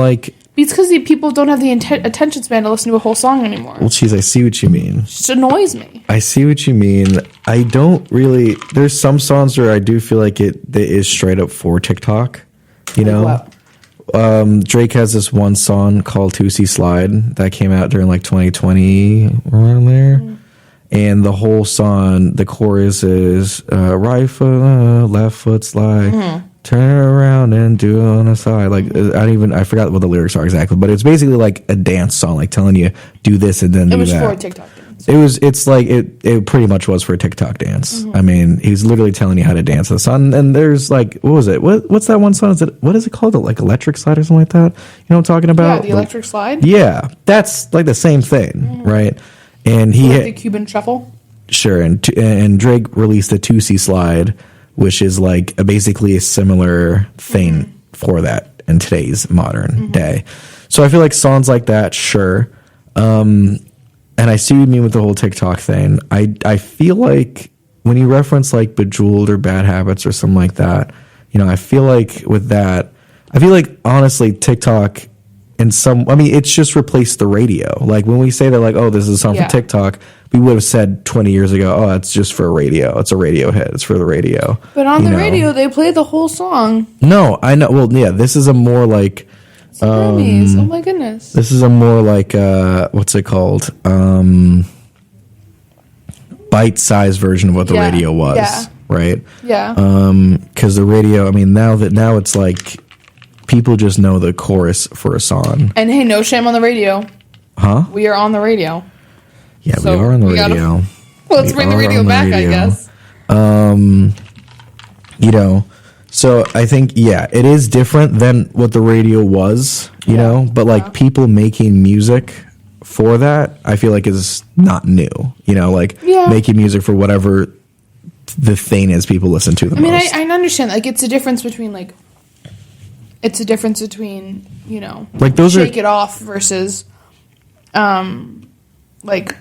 It's because people don't have the attention span to listen to a whole song anymore. Well, geez, I see what you mean. It just annoys me. I see what you mean. I don't really... There's some songs where I do feel like it is straight up for TikTok. You know? What? Drake has this one song called 2C Slide that came out during 2020, around there. Mm. And the whole song, the chorus is right foot, left foot slide. Mm-hmm. Turn around and do it on the side. I forgot what the lyrics are exactly, but it's basically a dance song, telling you do this and then do that. It was for a TikTok dance. It pretty much was for a TikTok dance. Mm-hmm. I mean, he's literally telling you how to dance to the song. And there's what was it? What's that one song? What is it called? Electric Slide or something like that? You know what I'm talking about? Yeah, the Electric Slide. Yeah, that's the same thing, mm-hmm. right? And the Cuban Shuffle. Sure, and Drake released a 2C Slide, which is basically a similar thing mm-hmm. for that in today's modern mm-hmm. day. So I feel like songs like that, sure. And I see what you mean with the whole TikTok thing. I feel like when you reference Bejeweled or Bad Habits or something like that, I feel like with that, honestly TikTok it's just replaced the radio. When we say that oh, this is a song for TikTok, we would have said 20 years ago, oh, it's just for radio. It's a radio hit. It's for the radio. But on the radio, they play the whole song. No, I know. Well, yeah, this is a more Grammys. Oh my goodness. This is a more what's it called? Bite-sized version of what the radio was, right? Yeah. Because the radio, now it's people just know the chorus for a song. And hey, no shame on the radio. Huh? We are on the radio. Yeah, So we are on the we gotta- radio. Let's We bring the are radio on the back, radio. I guess. You know, so I think, yeah, it is different than what the radio was, you know, but like people making music for that, I feel like is not new, you know, like making music for whatever the thing is people listen to the I mean, most. I understand. Like, it's a difference between, you know, Like, those Shake are, It Off versus, like,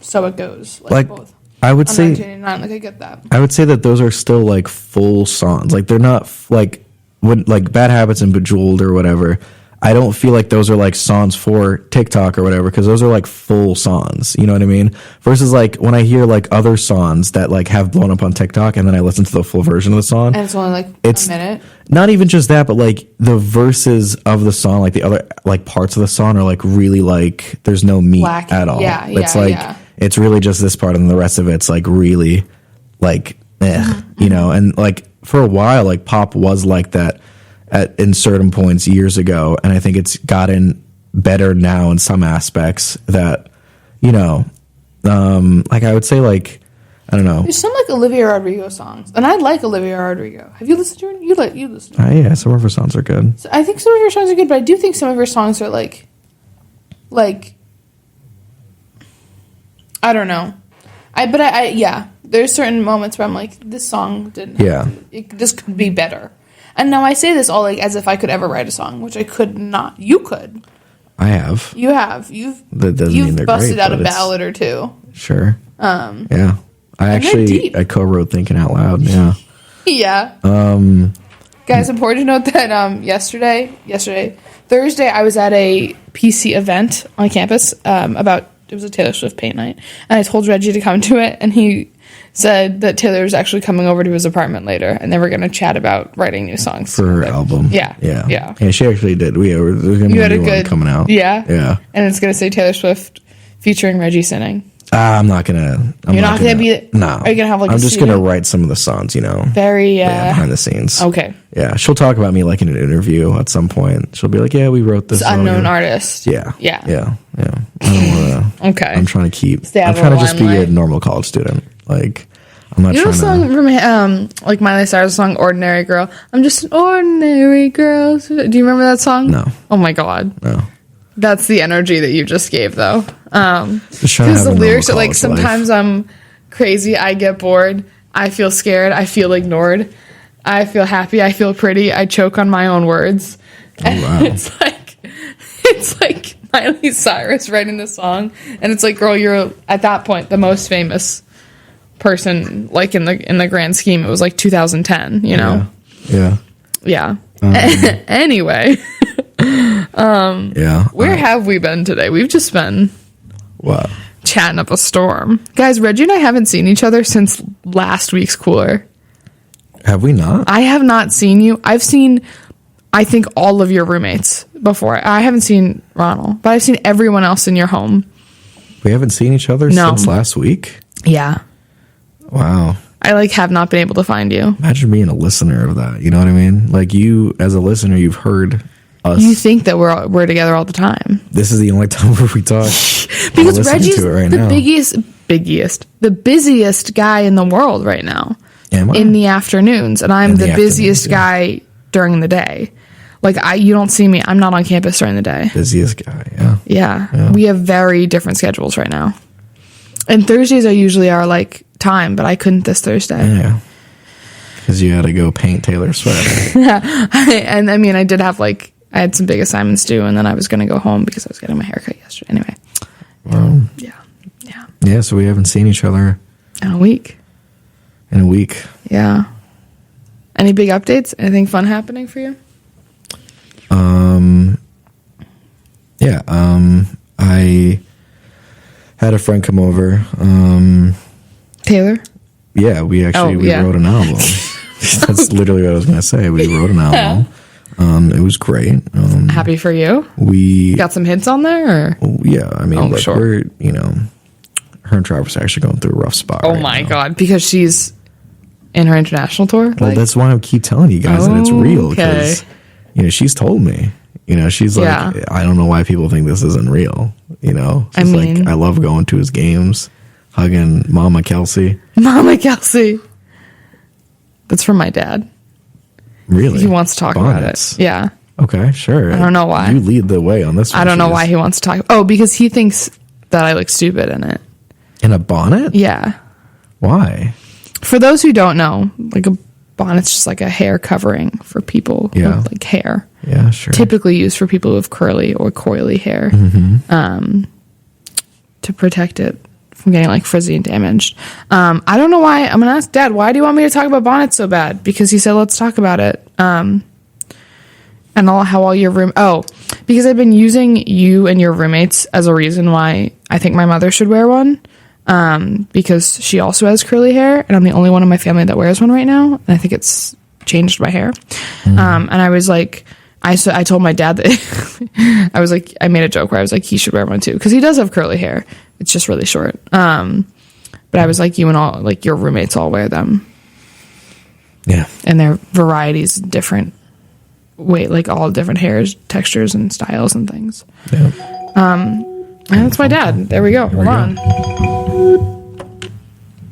So It Goes. like, both. I would On say, 1989, like, I get that. I would say that those are still like full songs. Like they're not like when like Bad Habits and Bejeweled or whatever. I don't feel like those are like songs for TikTok or whatever because those are like full songs. You know what I mean? Versus like when I hear like other songs that like have blown up on TikTok and then I listen to the full version of the song. And it's only, like, It's a minute. not even just that, but like the verses of the song, like the other like parts of the song are like really like there's no meat Lacking. at all. Yeah, It's yeah, like yeah. it's really just this part and the rest of it's like really like you know, and like for a while like pop was like that in certain points years ago, and I think it's gotten better now in some aspects that, you know, like I would say like I don't know. There's some, like, Olivia Rodrigo songs. And I like Olivia Rodrigo. Have you listened to her? You listen to her. Yeah, some of her songs are good. So I think some of her songs are good, but I do think some of her songs are, like, I don't know. Yeah. There's certain moments where I'm like, this song didn't. This could be better. And now I say this all like as if I could ever write a song, which I could not. You could. I have. You have. You've they're busted great, out a but it's- ballad or two. Sure. Yeah. I and they're actually deep. I co-wrote Thinking Out Loud. Yeah. Yeah. Guys, important to note that Thursday, I was at a PC event on campus it was a Taylor Swift paint night, and I told Reggie to come to it, and he said that Taylor was actually coming over to his apartment later, and they were going to chat about writing new songs For her album. Yeah. Yeah. Yeah. Yeah, she actually did. There's going to be You a had a new one good coming out. Yeah. Yeah. And it's going to say Taylor Swift featuring Reggie singing. I'm not gonna. You're not gonna be. No. Are you gonna have like? I'm a just CD? gonna write some of the songs. You know. Very. behind the scenes. Okay. Yeah, she'll talk about me like in an interview at some point. She'll be like, "Yeah, we wrote this." It's unknown song. artist. Yeah. Yeah. Yeah. Yeah. I don't wanna, Okay. I'm trying to keep. Stay out I'm of trying the to just be a limelight. normal college student. Like, I'm not You know trying the to. song from like Miley Cyrus' song "Ordinary Girl"? I'm just an ordinary girl. Do you remember that song? No. Oh my god. No. That's the energy that you just gave, though. Just trying to Because have the a lyrics are normal like, college life. sometimes I'm crazy, I get bored, I feel scared, I feel ignored, I feel happy, I feel pretty, I choke on my own words. And wow. it's like Miley Cyrus writing this song, and it's like, girl, you're at that point the most famous person, like in the grand scheme. It was like 2010, you know? Yeah. Anyway. Yeah. Where have we been today? We've just been What? chatting up a storm. Guys, Reggie and I haven't seen each other since last week's Cooler. Have we not? I have not seen you. I've seen, I think, all of your roommates before. I haven't seen Ronald, but I've seen everyone else in your home. We haven't seen each other No. since last week? Yeah. Wow. I have not been able to find you. Imagine being a listener of that. You know what I mean? Like, you, as a listener, you've heard us. You think that we're together all the time. This is the only time where we talk. Because listening Reggie's to it right the now. the busiest guy in the world right now. Am I? In the afternoons, and I'm In the the busiest afternoons, guy during the day. Like, you don't see me. I'm not on campus during the day. Busiest guy, yeah. Yeah. We have very different schedules right now. And Thursdays are usually our, like, time, but I couldn't this Thursday. Yeah. Because you had to go paint Taylor Swift. And, I mean, I did have, like, I had some big assignments due, and then I was going to go home because I was getting my haircut yesterday. Anyway. Well, Yeah. yeah, so we haven't seen each other In a week. in a week. Yeah. Any big updates? Anything fun happening for you? Yeah, I had a friend come over. Taylor? Yeah, we yeah. wrote an album. That's literally what I was going to say. We wrote an album. It was great. Happy for you? We Got some hits on there? Or? yeah, I mean, Oh, look, sure. we're, you know, her and Travis are actually going through a rough spot. Oh right my now. God. Because she's in her international tour? Well, that's why I keep telling you guys that it's real. Okay. Because, you know, she's told me. You know, she's like, Yeah. I don't know why people think this isn't real. you know. I mean, I love going to his games, hugging Mama Kelsey. Mama Kelsey. That's from my dad. Really? He wants to talk Bonnets. about it. Yeah. Okay, sure. I don't know why. You lead the way on this one. I don't know why he wants to talk. Oh, because he thinks that I look stupid in it. In a bonnet? Yeah. Why? For those who don't know, like a bonnet's just like a hair covering for people who have like hair. Yeah, sure. Typically used for people who have curly or coily hair, to protect it from getting like frizzy and damaged. I don't know why. I'm gonna ask Dad, why do you want me to talk about bonnets so bad? Because he said let's talk about it. And how all your because I've been using you and your roommates as a reason why I think my mother should wear one. Because she also has curly hair, and I'm the only one in my family that wears one right now. And I think it's changed my hair. And I was like, I told my dad that I was like, I made a joke where I was like, he should wear one too, because he does have curly hair. It's just really short. But I was like, you and all like your roommates all wear them. Yeah, and their varieties different. Like all different hairs, textures, and styles and things. Yeah. And that's my dad. There we go. Hold on.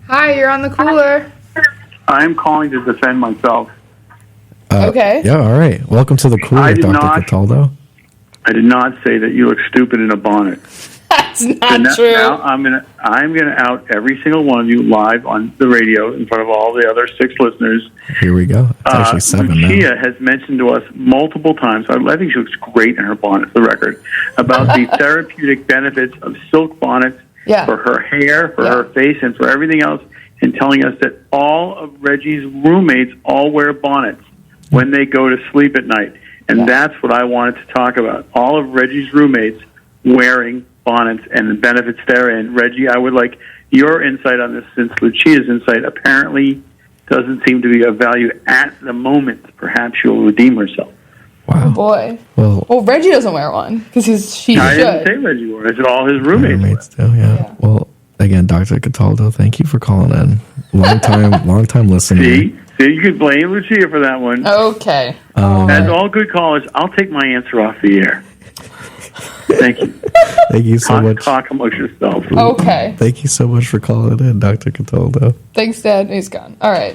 Hi, you're on the cooler. I'm calling to defend myself. Okay. Yeah, all right. Welcome to the cooler, I did Dr. not- Cataldo. I did not say that you look stupid in a bonnet. That's not And true. Now I'm gonna out every single one of you live on the radio in front of all the other 6 listeners. Here we go. It's actually 7 now. Lucia has mentioned to us multiple times, I think she looks great in her bonnet, for the record, about the therapeutic benefits of silk bonnets for her hair, for her face, and for everything else, and telling us that all of Reggie's roommates all wear bonnets when they go to sleep at night. And that's what I wanted to talk about. All of Reggie's roommates wearing bonnets and the benefits therein. Reggie, I would like your insight on this, since Lucia's insight apparently doesn't seem to be of value at the moment. Perhaps she'll redeem herself. Wow. Oh boy. Well, Reggie doesn't wear one because she I should. didn't say Reggie wore it. I said all his roommates. do, yeah. Well, again, Dr. Cataldo, thank you for calling in. Long time listener. See, you could blame Lucia for that one. Okay. As all good callers, I'll take my answer off the air. Thank you. Thank you so much. Talk amongst yourself. Okay. Thank you so much for calling in, Dr. Cataldo. Thanks, Dad. He's gone. All right.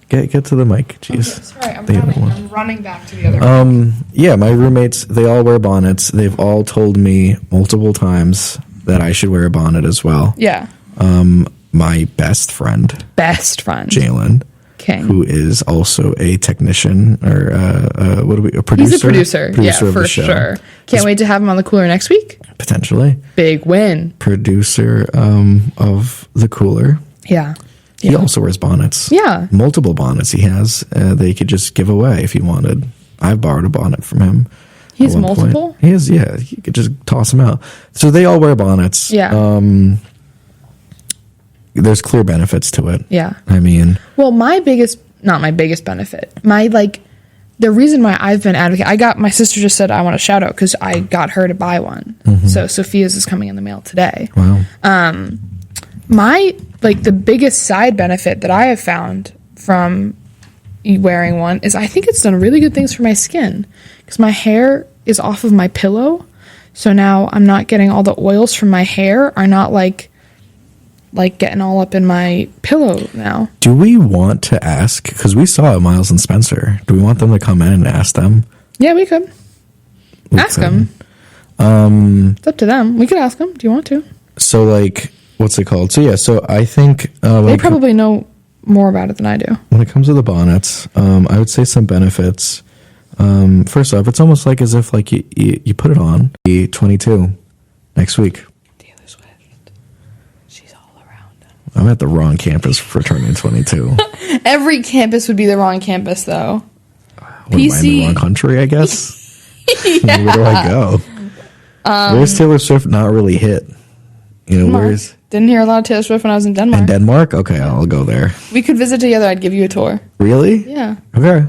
Get to the mic. Jeez. Sorry, I'm The other one. running. I'm running back to the other. Yeah, my roommates, they all wear bonnets. They've all told me multiple times that I should wear a bonnet as well. Yeah. My best friend, Jalen, King. who is also a technician or a producer. He's a producer. Yeah, of the for show. sure. Can't wait to have him on the cooler next week. Potentially. Big win. Producer of the cooler. Yeah. He also wears bonnets. Yeah. Multiple bonnets he has. That he could just give away if he wanted. I've borrowed a bonnet from him. He has multiple? He has, yeah. He could just toss them out. So they all wear bonnets. Yeah. There's clear benefits to it. Yeah. I mean, Well, not my biggest benefit. The reason why I've been advocating, my sister just said I want a shout out because I got her to buy one. So Sophia's is coming in the mail today. wow. The biggest side benefit that I have found from wearing one is I think it's done really good things for my skin because my hair is off of my pillow. So now I'm not getting all the oils from my hair are not like getting all up in my pillow now. Do we want to ask, because we saw Miles and Spencer, do we want them to come in and ask them? Yeah, we could. Ask them. It's up to them. We could ask them. Do you want to? So, what's it called? So, yeah, so I think... They probably know more about it than I do. When it comes to the bonnets, I would say some benefits. First off, it's almost like as if you put it on. 22 next week. Taylor Swift. She's all around. I'm at the wrong campus for turning 22. Every campus would be the wrong campus, though. What, am I in the wrong country, I guess? Where do I go? Where's Taylor Swift not really hit? Where's... Didn't hear a lot of Taylor Swift when I was in Denmark. In Denmark? Okay, I'll go there. We could visit together. I'd give you a tour. Really? Yeah. Okay.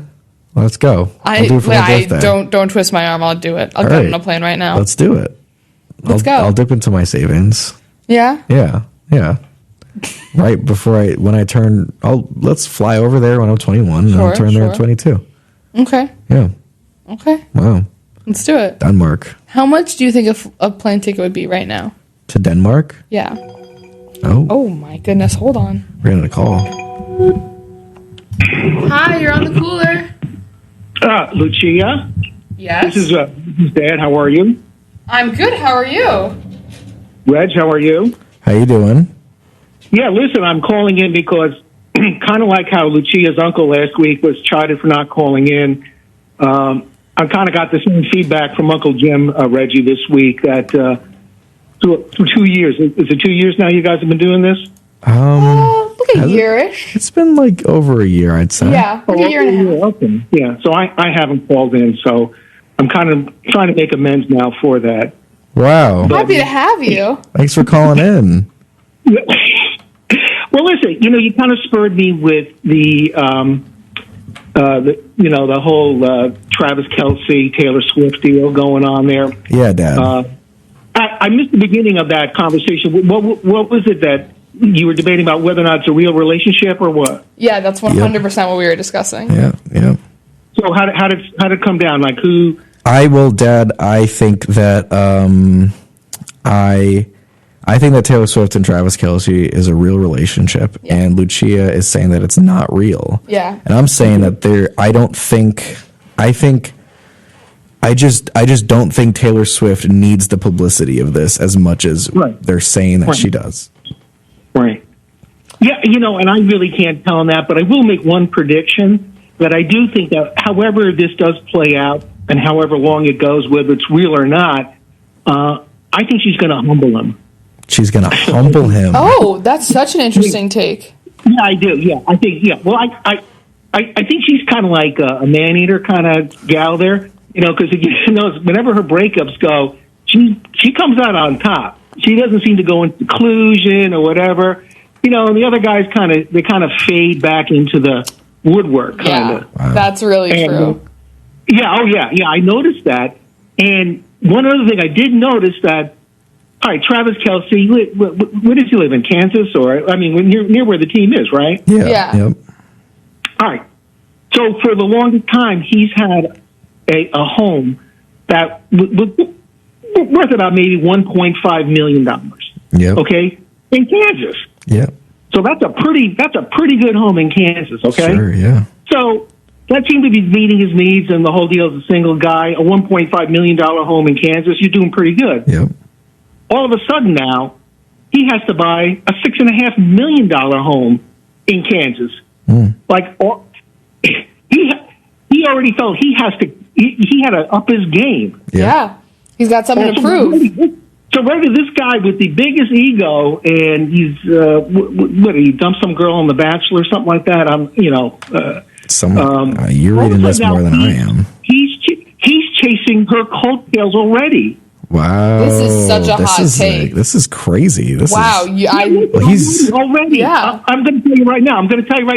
Well, let's go. I'll do it for my birthday. Don't twist my arm. I'll do it. I'll get on a plane right now. Let's do it. Let's go. I'll dip into my savings. Yeah? Yeah. Right before let's fly over there when I'm 21 and I'll turn there at 22. Okay. Yeah. Okay. Wow. Let's do it. Denmark. How much do you think a plane ticket would be right now? To Denmark? Yeah. Oh. Oh my goodness, hold on. We're getting a call. Hi, you're on the cooler. Lucia? Yes? This is Dad. How are you? I'm good, how are you? Reg, how are you? How you doing? Yeah, listen, I'm calling in because kind of like how Lucia's uncle last week was chided for not calling in, I kind of got the same feedback from Uncle Jim, Reggie, this week that through 2 years, is it 2 years now you guys have been doing this? Like a year-ish. It's been like over a year, I'd say. Yeah, like a year and a half. Okay. Yeah, so I haven't called in, so I'm kind of trying to make amends now for that. Wow. Happy to have you. Thanks for calling in. Well, listen, you kind of spurred me with the whole Travis Kelce, Taylor Swift deal going on there. Yeah, Dad. I missed the beginning of that conversation. What was it that you were debating about, whether or not it's a real relationship or what? Yeah, that's 100% what we were discussing. Yeah. So how did it come down? Like who? Dad, I think that I think that Taylor Swift and Travis Kelce is a real relationship, and Lucia is saying that it's not real. Yeah. And I'm saying that I just don't think Taylor Swift needs the publicity of this as much as they're saying that she does. Right. Yeah, and I really can't tell on that, but I will make one prediction that I do think that however this does play out and however long it goes, whether it's real or not, I think she's going to humble him. She's going to humble him. Oh, that's such an interesting take. Yeah, I do. Yeah, I think. Yeah, well, I think she's kind of like a man eater kind of gal there. Because whenever her breakups go, she comes out on top. She doesn't seem to go into seclusion or whatever. And the other guys kind of fade back into the woodwork. Kind of. Wow. That's really true. Yeah. Oh, yeah. Yeah. I noticed that. And one other thing I did notice that. All right, Travis Kelce, where does he live, in Kansas? Or, I mean, near where the team is, right? Yeah. Yep. All right. So for the longest time, he's had a home that was worth about maybe $1.5 million. Yep. Okay? In Kansas. Yep. So that's a pretty good home in Kansas, okay? Sure, yeah. So that seemed to be meeting his needs, and the whole deal is a single guy, a $1.5 million home in Kansas. You're doing pretty good. Yep. All of a sudden now, he has to buy a $6.5 million home in Kansas. Like, he already felt he had to up his game. Yeah. He's got something to prove. So right, this guy with the biggest ego, and he's he dumped some girl on The Bachelor or something like that. You're reading this more than I am. He's chasing her coattails already. Wow, this is such a hot take. This is crazy. He's already. Yeah. I'm going to tell you right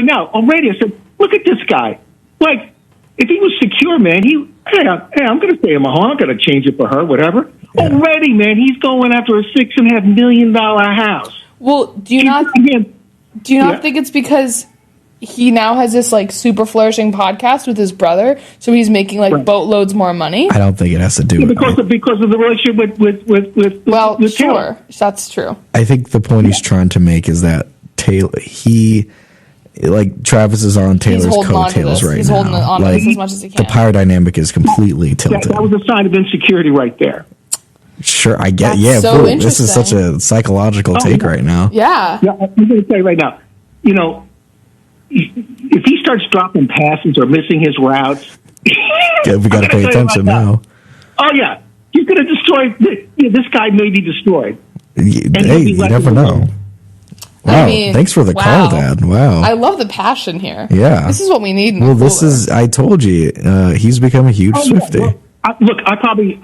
now. Already, I said, look at this guy. Like, if he was secure, man, I'm going to stay in my home. I'm going to change it for her, whatever. Yeah. Already, man, he's going after a $6.5 million house. Well, do you not think it's because he now has this like super flourishing podcast with his brother, so he's making like boatloads more money? I don't think it has to do with because of the relationship with sure, that's true. I think the point he's trying to make is that Travis is on Taylor's coattails right now. He's holding on to this as much as he can. The power dynamic is completely tilted. That was a sign of insecurity right there. Sure, I get. That's so This is such a psychological take right now. Yeah. I'm going to tell you right now. If he starts dropping passes or missing his routes, we got to pay attention now. Oh yeah, he's going to destroy. This guy may be destroyed. Hey, you never know. Wow, thanks for the call, Dad. Wow. I love the passion here. Yeah. This is what we need. I told you, he's become a huge Swiftie. Yeah. Well, I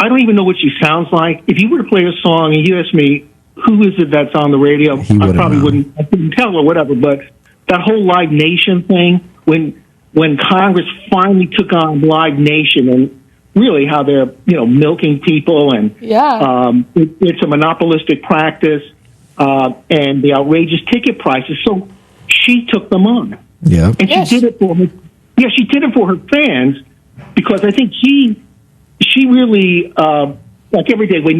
don't even know what she sounds like. If you were to play a song and you asked me, who is it that's on the radio? I couldn't tell or whatever, but that whole Live Nation thing, when Congress finally took on Live Nation and really how they're, milking people and it's a monopolistic practice. And the outrageous ticket prices. So she took them on. Yeah. And she did it for her. Yeah, she did it for her fans because I think she she really, like every day when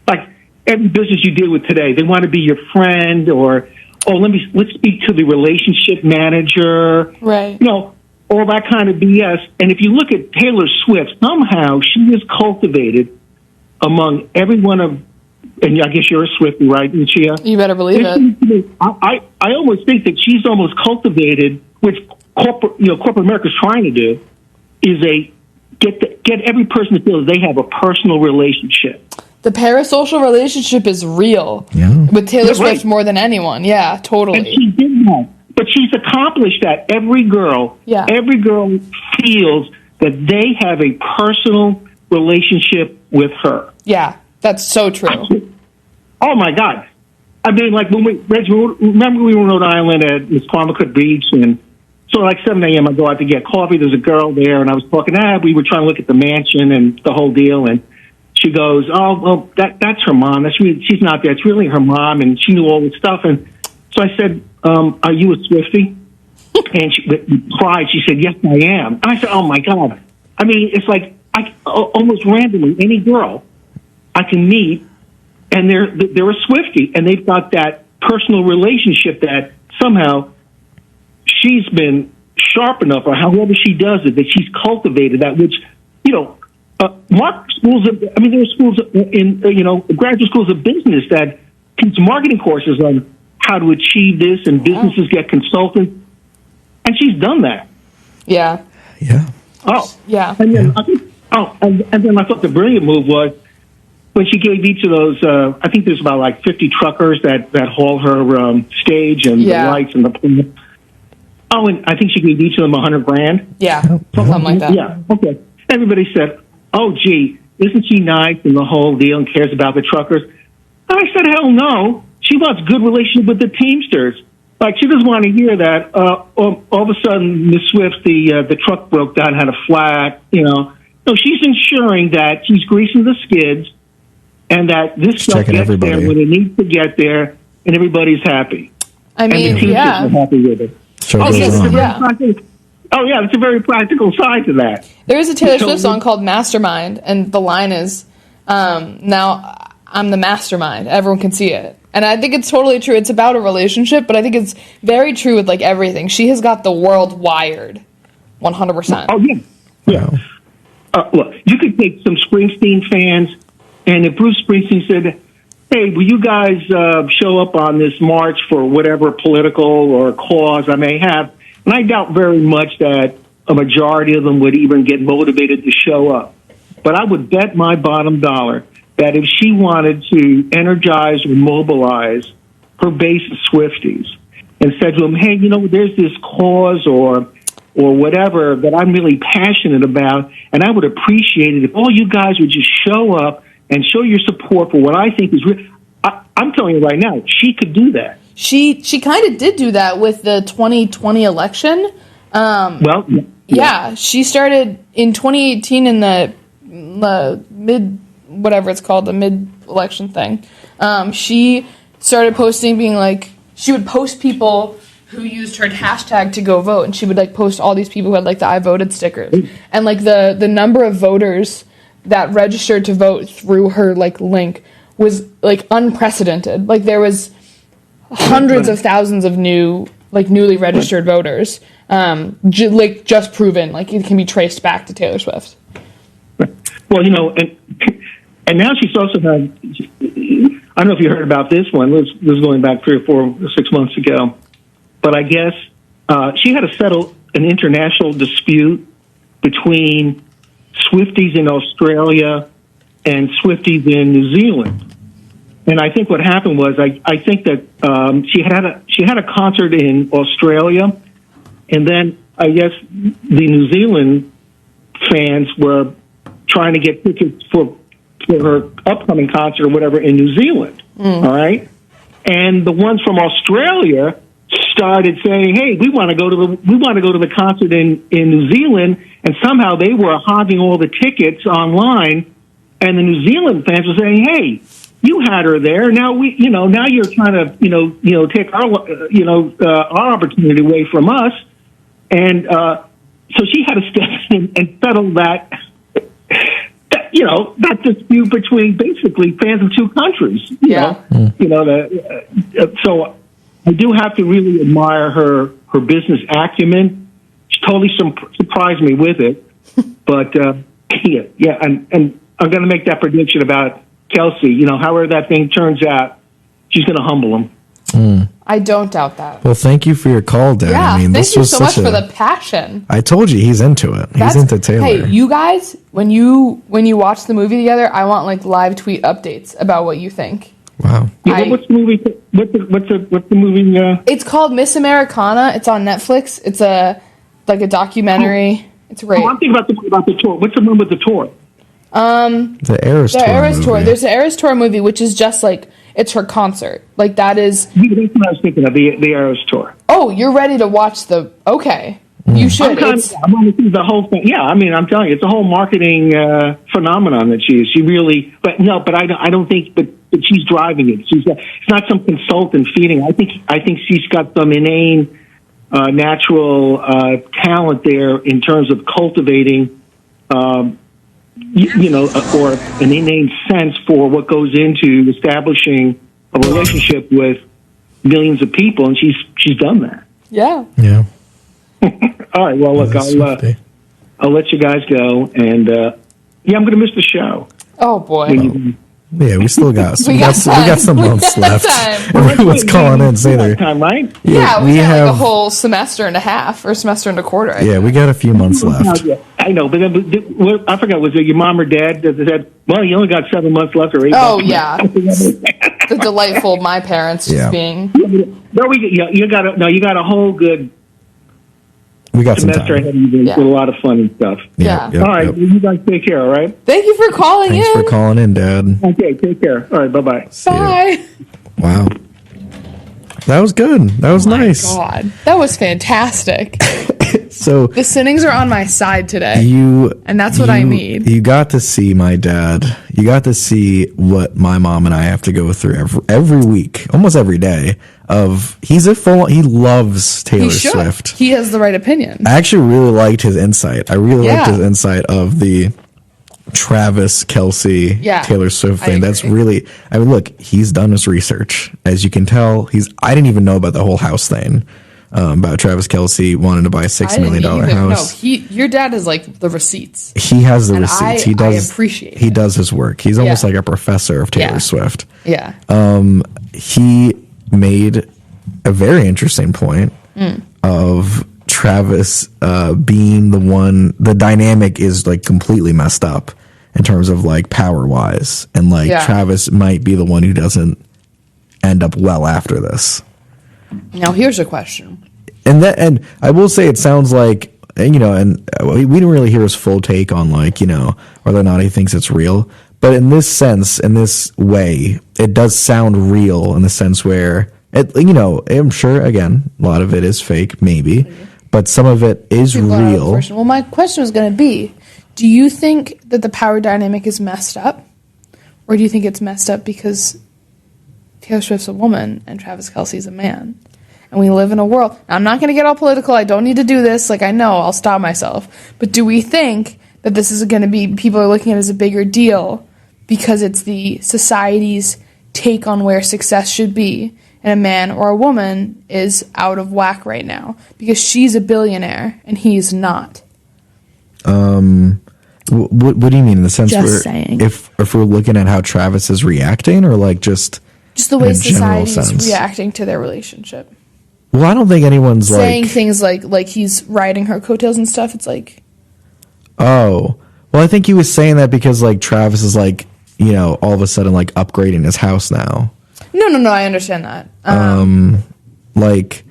like every business you deal with today, they want to be your friend or, let's speak to the relationship manager. Right. All that kind of BS. And if you look at Taylor Swift, somehow she is cultivated among every one of, and I guess you're a Swiftie, right, Lucia? You better believe it. I almost think that she's almost cultivated, which corporate America's trying to do, is get every person to feel that they have a personal relationship. The parasocial relationship is real. Yeah. With Taylor Swift more than anyone. Yeah, totally. And she did that. But she's accomplished that. Every girl feels that they have a personal relationship with her. Yeah, that's so true. Oh, my God. I mean, like, remember we were in Rhode Island at Quamacook Beach, and so like 7 a.m. I go out to get coffee. There's a girl there, and I was talking, we were trying to look at the mansion and the whole deal, and she goes, oh, well, that's her mom. She's not there. It's really her mom, and she knew all this stuff. And so I said, are you a Swiftie? And she cried. She said, yes, I am. And I said, oh, my God. I mean, it's like almost randomly, any girl I can meet, and they're a Swiftie, and they've got that personal relationship that somehow she's been sharp enough, or however she does it, that she's cultivated that, which, Mark schools, there are schools in, graduate schools of business that teach marketing courses on how to achieve this, and businesses get consultants. And she's done that. Yeah. Yeah. Oh. Yeah. And then, and then I thought the brilliant move was when she gave each of those, I think there's about like 50 truckers that haul her stage and the lights and the. Oh, and I think she gave each of them $100,000. Yeah. Something like that. Yeah. Okay. Everybody said, oh, gee, isn't she nice and the whole deal and cares about the truckers? And I said, hell no. She wants good relationship with the Teamsters. Like, she doesn't want to hear that. All of a sudden, Miss Swift, the truck broke down, had a flat, No, she's ensuring that she's greasing the skids and that this stuff gets there when it needs to get there, and everybody's happy. I mean, and the Teamsters are happy with it. It's a very practical side to that. There is a Taylor Swift song called Mastermind, and the line is, now I'm the mastermind. Everyone can see it. And I think it's totally true. It's about a relationship, but I think it's very true with, like, everything. She has got the world wired, 100%. Oh, yeah. Yeah. Look, you could take some Springsteen fans, and if Bruce Springsteen said, hey, will you guys show up on this march for whatever political or cause I may have? And I doubt very much that a majority of them would even get motivated to show up. But I would bet my bottom dollar that if she wanted to energize or mobilize her base of Swifties and said to them, hey, there's this cause or whatever that I'm really passionate about, and I would appreciate it if all you guys would just show up and show your support for what I think is real. I'm telling you right now, she could do that. She kind of did do that with the 2020 election. She started in 2018 in the mid-election thing. She started posting, being like, she would post people who used her hashtag to go vote, and she would, like, post all these people who had, like, the I voted stickers. And, like, the number of voters that registered to vote through her, like, link was, like, unprecedented. Like, there was hundreds of thousands of newly registered voters, just proven, like, it can be traced back to Taylor Swift. Well, and now she's also had, I don't know if you heard about this one, this was going back 3 or 4 or 6 months ago, but I guess she had to settle an international dispute between Swifties in Australia and Swifties in New Zealand. And I think what happened was, I think that she had a concert in Australia, and then I guess the New Zealand fans were trying to get tickets for her upcoming concert or whatever in New Zealand. All right, and the ones from Australia started saying, "Hey, we want to go to the concert in New Zealand," and somehow they were hogging all the tickets online, and the New Zealand fans were saying, "Hey, you had her there. Now now you're trying to take our opportunity away from us," and so she had to step in and settle that that dispute between basically fans of two countries. So I do have to really admire her business acumen. She totally surprised me with it. But and I'm going to make that prediction about Kelsey. However that thing turns out, she's going to humble him. I don't doubt that. Well, thank you for your call, Dad. Yeah, thank you so much for the passion. I told you he's into it. He's into Taylor. Hey, you guys, when you watch the movie together, I want like live tweet updates about what you think. Wow. What's the movie? What's the movie? It's called Miss Americana. It's on Netflix. It's a documentary. It's great. I'm thinking about the tour. What's the one with the tour? The Eras Tour. There's an Eras Tour movie, which is just like it's her concert. Like that is. That's what I was thinking of, the Eras Tour. Oh, you're ready to watch the? Okay, you should. I want to see the whole thing. Yeah, I mean, I'm telling you, it's a whole marketing phenomenon that she is. She really, but I don't think, but she's driving it. It's not some consultant feeding. I think she's got some inane, natural talent there in terms of cultivating. Or an innate sense for what goes into establishing a relationship with millions of people, and she's done that. Yeah. Yeah. All right. Well, look, I'll let you guys go, and I'm going to miss the show. Oh boy. Yeah, we still got we got some months left. Everyone's calling in, say there. Time, right? Yeah, we have like a whole semester and a half or semester and a quarter. Yeah, we got a few months left. I know, but I forgot. Was it your mom or dad that said, "Well, you only got 7 months left or 8 months?" Oh yeah, the delightful my parents just being. No, you got a whole good. We got some semester time. ahead of you with a lot of fun and stuff. Yeah. All right, you guys take care. All right. Thank you for calling in. Thanks for calling in, Dad. Okay, take care. All right, bye-bye. Bye. Wow. That was good. That was nice. God, that was fantastic. So the Sinnings are on my side today. And that's what I need. You got to see my dad. You got to see what my mom and I have to go through every week, almost every day. He loves Taylor Swift. He has the right opinion. I actually really liked his insight. I really liked his insight of the Travis Kelce Taylor Swift thing. That's really, I mean, look, he's done his research. As you can tell, I didn't even know about the whole house thing. About Travis Kelce wanting to buy a $6 million house. No, your dad is like the receipts. He has the receipts. I appreciate it. He does his work. He's almost like a professor of Taylor Swift. Yeah. He made a very interesting point of Travis being the dynamic is like completely messed up in terms of like power wise. And like Travis might be the one who doesn't end up well after this. Now here's a question. And I will say it sounds like, we didn't really hear his full take on like, whether or not he thinks it's real. But in this sense, in this way, it does sound real in the sense where, I'm sure, again, a lot of it is fake, maybe, but some of it is real. Well, my question was going to be, do you think that the power dynamic is messed up? Or do you think it's messed up because Taylor Swift's a woman and Travis Kelce's a man? And we live in a world. Now, I'm not going to get all political. I don't need to do this. Like, I know, I'll stop myself. But do we think that this is going to be, people are looking at it as a bigger deal because it's the society's take on where success should be, and a man or a woman is out of whack right now because she's a billionaire and he's not? What do you mean in the sense just where saying. If we're looking at how Travis is reacting, or like just the way society's reacting to their relationship? Well, I don't think anyone's saying things like he's riding her coattails and stuff. It's like, oh, well, I think he was saying that because like Travis is like, all of a sudden like upgrading his house now. No, I understand that. Like,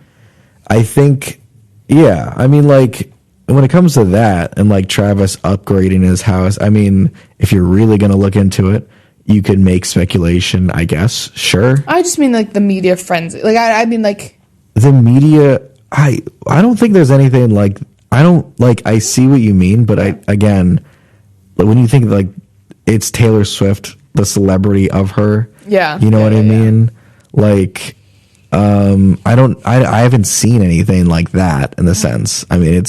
I think, I mean, like, when it comes to that and like Travis upgrading his house, I mean, if you're really going to look into it, you could make speculation, I guess. Sure. I just mean like the media frenzy. Like, I mean like the media. I don't think there's anything like, I see what you mean, but when you think like it's Taylor Swift, the celebrity of her. Yeah. You know what I mean? Like, I haven't seen anything like that in the sense. I mean,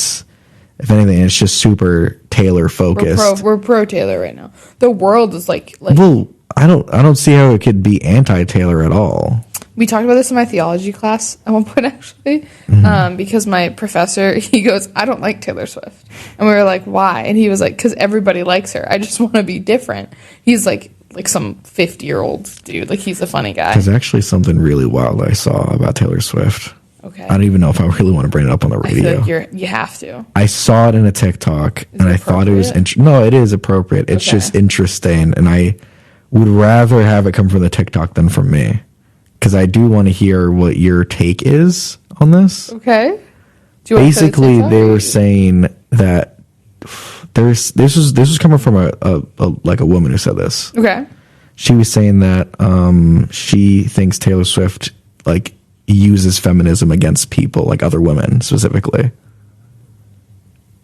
If anything, it's just super Taylor focused. We're pro Taylor right now. The world is like. Well, I don't see how it could be anti-Taylor at all. We talked about this in my theology class at one point, actually, because my professor, he goes, I don't like Taylor Swift. And we were like, why? And he was like, because everybody likes her. I just want to be different. He's like some 50-year-old dude. Like, he's a funny guy. There's actually something really wild I saw about Taylor Swift. Okay. I don't even know if I really want to bring it up on the radio. I feel like you have to. I saw it in a TikTok, and I thought it was... No, it is appropriate. It's just interesting, and I would rather have it come from the TikTok than from me. Because I do want to hear what your take is on this. Okay. Basically, they were saying that this was coming from a woman who said this. Okay. She was saying that she thinks Taylor Swift like uses feminism against people, like other women specifically.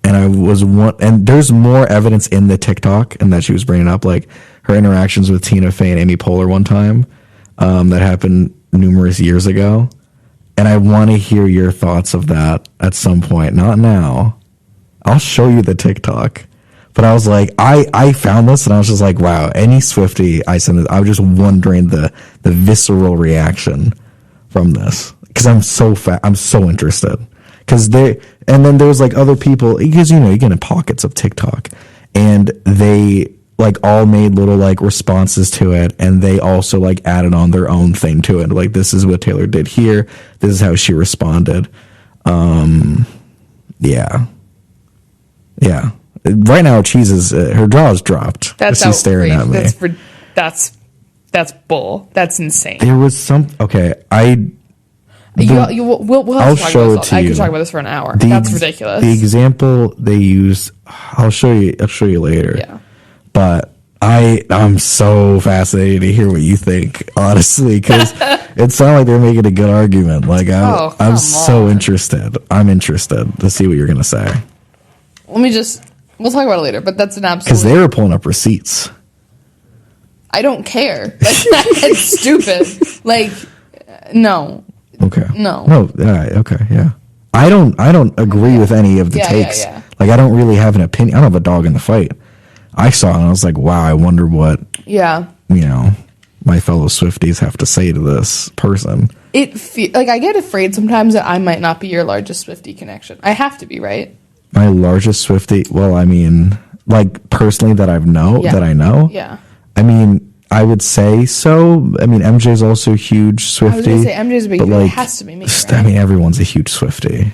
And there's more evidence in the TikTok, and that she was bringing up like her interactions with Tina Fey and Amy Poehler one time. That happened numerous years ago, and I want to hear your thoughts of that at some point. Not now. I'll show you the TikTok, but I was like, I found this, and I was just like, wow. Any Swiftie I send it, I was just wondering the visceral reaction from this, because I'm so interested. Because and then there's like other people, because you get in pockets of TikTok, and they like all made little like responses to it, and they also like added on their own thing to it. Like, this is what Taylor did here. This is how she responded. Yeah. Right now, her jaw's dropped. She's staring at me. That's bull. That's insane. There was some. Okay, we'll I'll show it to you. I could talk about this for an hour. That's ridiculous. The example they used, I'll show you later. Yeah. But I'm so fascinated to hear what you think, honestly, because it sounded like they're making a good argument. Like, I'm so interested. I'm interested to see what you're gonna say. We'll talk about it later. But that's an absolute. Because they were pulling up receipts. I don't care. That's stupid. Like, no. Okay. No. Okay. Yeah. I don't agree with any of the takes. Yeah. Like, I don't really have an opinion. I don't have a dog in the fight. I saw it and I was like, wow, I wonder what, my fellow Swifties have to say to this person. I get afraid sometimes that I might not be your largest Swiftie connection. I have to be, right? My largest Swiftie? Well, I mean, like, personally that I know? Yeah. I mean, I would say so. I mean, MJ's also a huge Swiftie. I was going to say MJ's a big, but like, it has to be me, right? I mean, everyone's a huge Swiftie.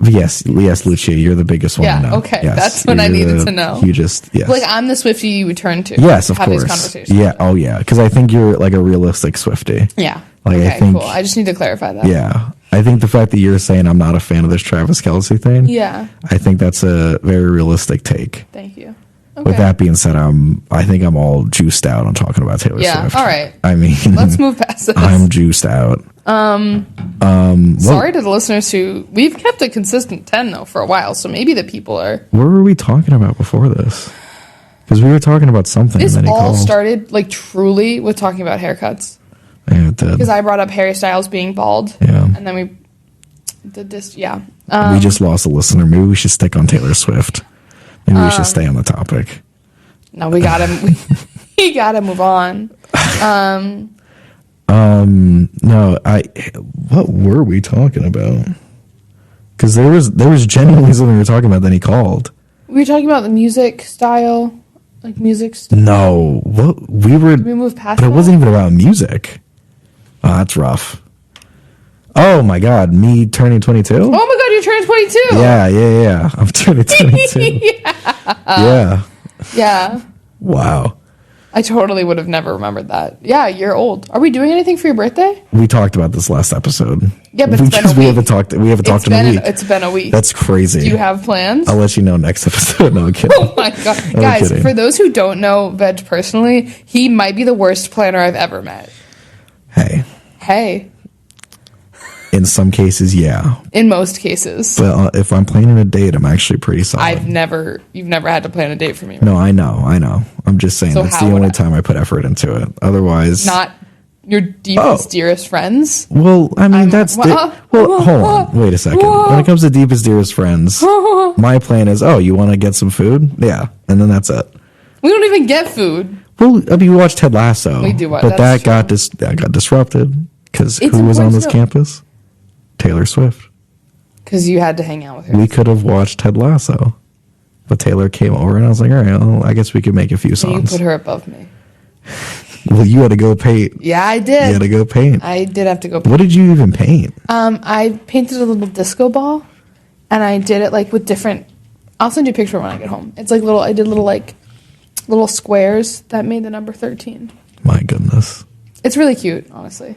Yes, Lucia, you're the biggest one. Yeah, okay, yes, that's what I needed to know. Yes. Like, I'm the Swiftie you would turn to. Yes, of course. Have these conversations. Yeah, oh yeah, because I think you're like a realistic Swiftie. Yeah. Like, okay, I think, cool. I just need to clarify that. Yeah, I think the fact that you're saying I'm not a fan of this Travis Kelce thing. Yeah. I think that's a very realistic take. Thank you. Okay. With that being said, I think I'm all juiced out on talking about Taylor Swift. All right. I mean, let's move past this. I'm juiced out. Sorry to the listeners we've kept a consistent 10 though for a while, so maybe the people are. What were we talking about before this? Because we were talking about something. This all started like truly with talking about haircuts. Yeah, it did. Because I brought up Harry Styles being bald. Yeah. And then we did this. Yeah. We just lost a listener. Maybe we should stick on Taylor Swift. Maybe we should stay on the topic. No, we gotta move on. No, what were we talking about? Because there was genuinely something we were talking about. Then he called. We were talking about the music style, like music style. No, Did we move past? But it wasn't even about music. Oh, that's rough. Oh my God, me turning 22? Oh my God, you're turning 22. Yeah. I'm turning 22. Yeah. Wow. I totally would have never remembered that. Yeah, you're old. Are we doing anything for your birthday? We talked about this last episode. Yeah, but it's been a week. We haven't talked in a week. It's been a week. That's crazy. Do you have plans? I'll let you know next episode. No, I'm kidding. Oh my God. Guys, for those who don't know Veg personally, he might be the worst planner I've ever met. Hey. In some cases, yeah. In most cases. But if I'm planning a date, I'm actually pretty solid. You've never had to plan a date for me. Right? No, I know. I'm just saying that's the only time I put effort into it. Otherwise, not Your deepest, dearest friends? Well, I mean, hold on. Wait a second. When it comes to deepest, dearest friends, my plan is, you want to get some food? Yeah. And then that's it. We don't even get food. Well, I mean, we watched Ted Lasso. We do watch, but that got disrupted. Because who was on this campus? Taylor Swift. Because you had to hang out with her. We could have watched Ted Lasso. But Taylor came over, and I was like, all right, well, I guess we could make a few songs. You put her above me. Well, you had to go paint. Yeah, I did. You had to go paint. I did have to go paint. What did you even paint? I painted a little disco ball, and I did it, like, with different... I'll send you a picture when I get home. It's like I did little squares that made the number 13. My goodness. It's really cute, honestly.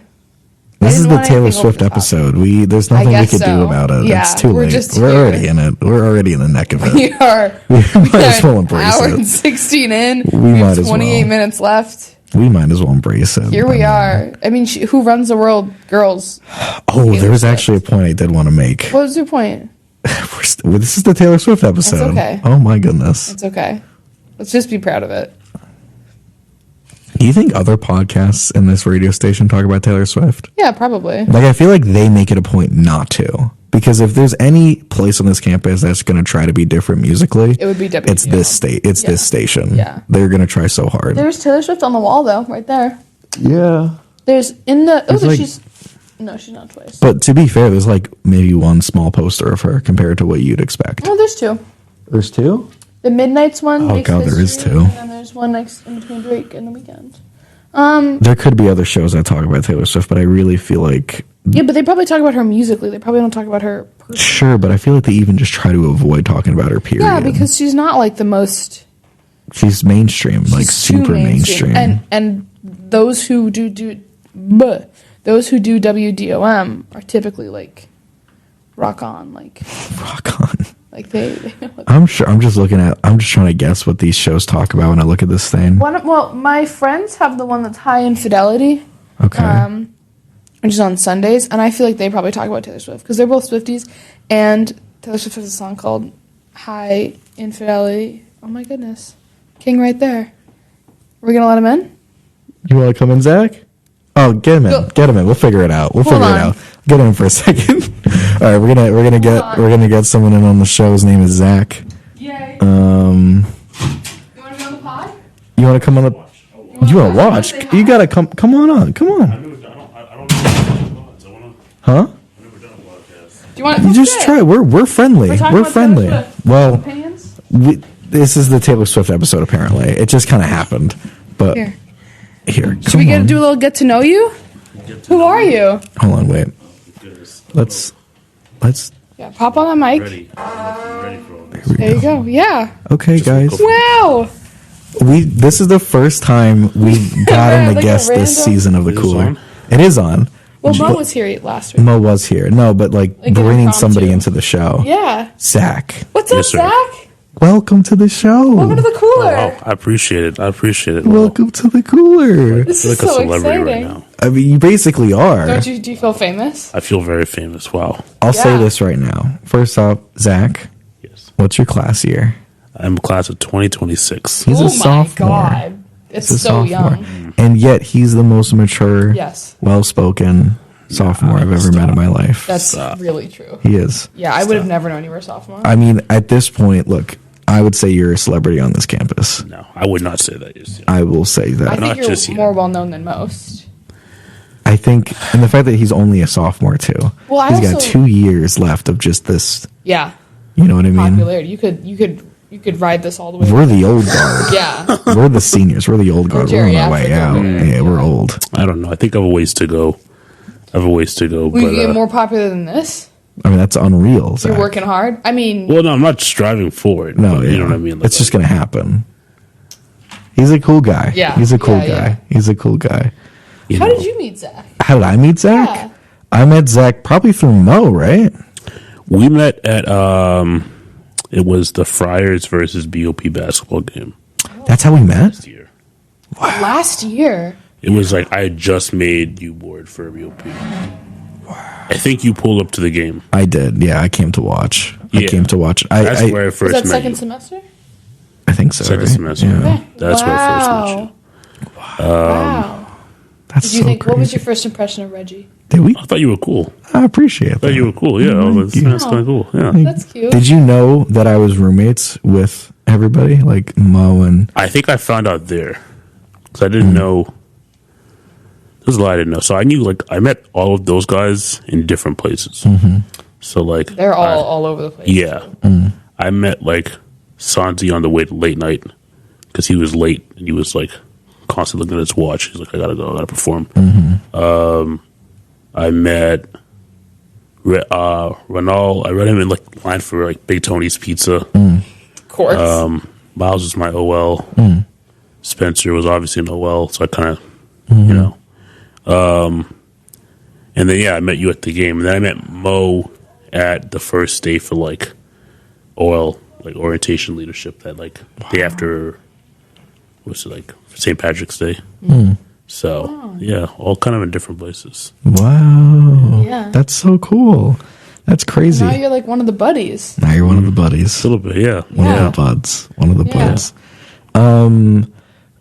This is the Taylor Swift episode. There's nothing we could do about it. Yeah, it's too late. We're already in it. We're already in the neck of it. We are. We might as well embrace hour it. and 16 in. We might as well. 28 minutes left. We might as well embrace it. Here we are. I mean, who runs the world? Girls. Oh, there was actually a point I did want to make. What was your point? This is the Taylor Swift episode. It's okay. Oh my goodness. It's okay. Let's just be proud of it. Do you think other podcasts in this radio station talk about Taylor Swift? Yeah, probably. Like, I feel like they make it a point not to. Because if there's any place on this campus that's going to try to be different musically, it would be WDO. It's this station. Yeah. They're going to try so hard. There's Taylor Swift on the wall, though, right there. Yeah. There's in the... Oh, like, no, she's not twice. But to be fair, there's like maybe one small poster of her compared to what you'd expect. Oh, there's two. There's two? The Midnight's one. Oh, God, there is two. And then there's one next in between Drake and The Weeknd. There could be other shows that talk about Taylor Swift, but I really feel like... Yeah, but they probably talk about her musically. They probably don't talk about her personally. Sure, but I feel like they even just try to avoid talking about her, period. Yeah, because she's not like the most... She's mainstream, like super mainstream. And those who do WDOM are typically like rock on. Like they I'm sure. I'm just trying to guess what these shows talk about when I look at this thing. Well, my friends have the one that's High Infidelity. Okay. Which is on Sundays, and I feel like they probably talk about Taylor Swift because they're both Swifties, and Taylor Swift has a song called High Infidelity. Oh my goodness. King right there. Are we going to let him in? You want to come in, Zach? Oh, get him in. Go. Get him in. We'll figure it out. Get him in for a second. All right, we're gonna get someone in on the show. His name is Zach. Yay. You want to be on the pod? You want to come on the? You want to watch? You gotta come. Come on. Come on. Huh? Do you want to? You just try. We're friendly. We're friendly. Well, opinions? This is the Taylor Swift episode. Apparently, it just kind of happened. But here, should we do a little get to know you? Who are you? Hold on, wait. Let's. Yeah, pop on the mic. Ready for There you go. Yeah. Okay, guys. Wow. This is the first time we got him to Like guest this season of the Cooler. It is on. Well, Mo was here last week. Mo was here. No, but like bringing somebody into the show. Yeah. Zach. What's up, Zach? Welcome to the show. Welcome to the Cooler. Oh, wow. I appreciate it. Welcome to the Cooler. This I is feel like so a celebrity exciting. right now. I mean, you basically are. Do you feel famous? I feel very famous. Wow. I'll say this right now. First off, Zach. Yes. What's your class year? I'm class of 2026. He's a sophomore. My God. It's so young. And yet he's the most mature, Yes. well-spoken sophomore I've ever met in my life. That's really true. He is. Yeah, I would have never known you were a sophomore. I mean, at this point, look, I would say you're a celebrity on this campus. No, I would not say that. Yes. I will say that. I think not you're just yet. more well known than most. I think, and the fact that he's only a sophomore too. Well, he's got 2 years left of just this. Yeah. You know what I mean? Popularity. You could ride this all the way. We're the old guard. Yeah. We're the seniors. We're the old guard. We're on our way out. Yeah, we're old. I don't know. I think I have a ways to go. Will you get more popular than this? I mean, that's unreal. Zach. You're working hard. I mean, well, no, I'm not striving for it. No, you know what I mean. It's just gonna happen. He's a cool guy. Yeah, he's a cool guy. Yeah. It a cool guy. How did you meet Zach? How did I meet Zach? Yeah. I met Zach probably through Mo, right? We met at it was the Friars versus BOP basketball game. That's how we met. Last year. Wow. Last year. It was like I had just made you board for BOP. I think you pulled up to the game. I did. Yeah, I came to watch. I came to watch. That's where I first was that met second you. semester? I think so. Second right? semester. Yeah. Okay. That's where I first met you. Wow. That's Did you so think? crazy. What was your first impression of Reggie? Did we? I thought you were cool. I appreciate I that. thought you were cool. Yeah, that's kind of cool. Yeah. That's cute. Did you know that I was roommates with everybody, like Mo and? I think I found out there because I didn't know. There's a lot I didn't know. So I knew, like, I met all of those guys in different places. So, like, They're all over the place. yeah. I met, like, Sanzi on the way to late night because he was late and he was, like, constantly looking at his watch. He's like, I gotta go, I gotta perform. I met Renal. I read him in, like, line for, like, Big Tony's Pizza. Of course. Miles was my OL. Spencer was obviously an OL, so I kind of, you know. And then, yeah, I met you at the game. And then I met Mo at the first day for, like, OL, like, orientation leadership that, like, day after, what's it, like, St. Patrick's Day. So, yeah, all kind of in different places. Wow. Yeah. That's so cool. That's crazy. Now you're like one of the buddies. Now you're one of the buddies. A little bit, yeah. One Yeah. of the buds. One of the Yeah. buds.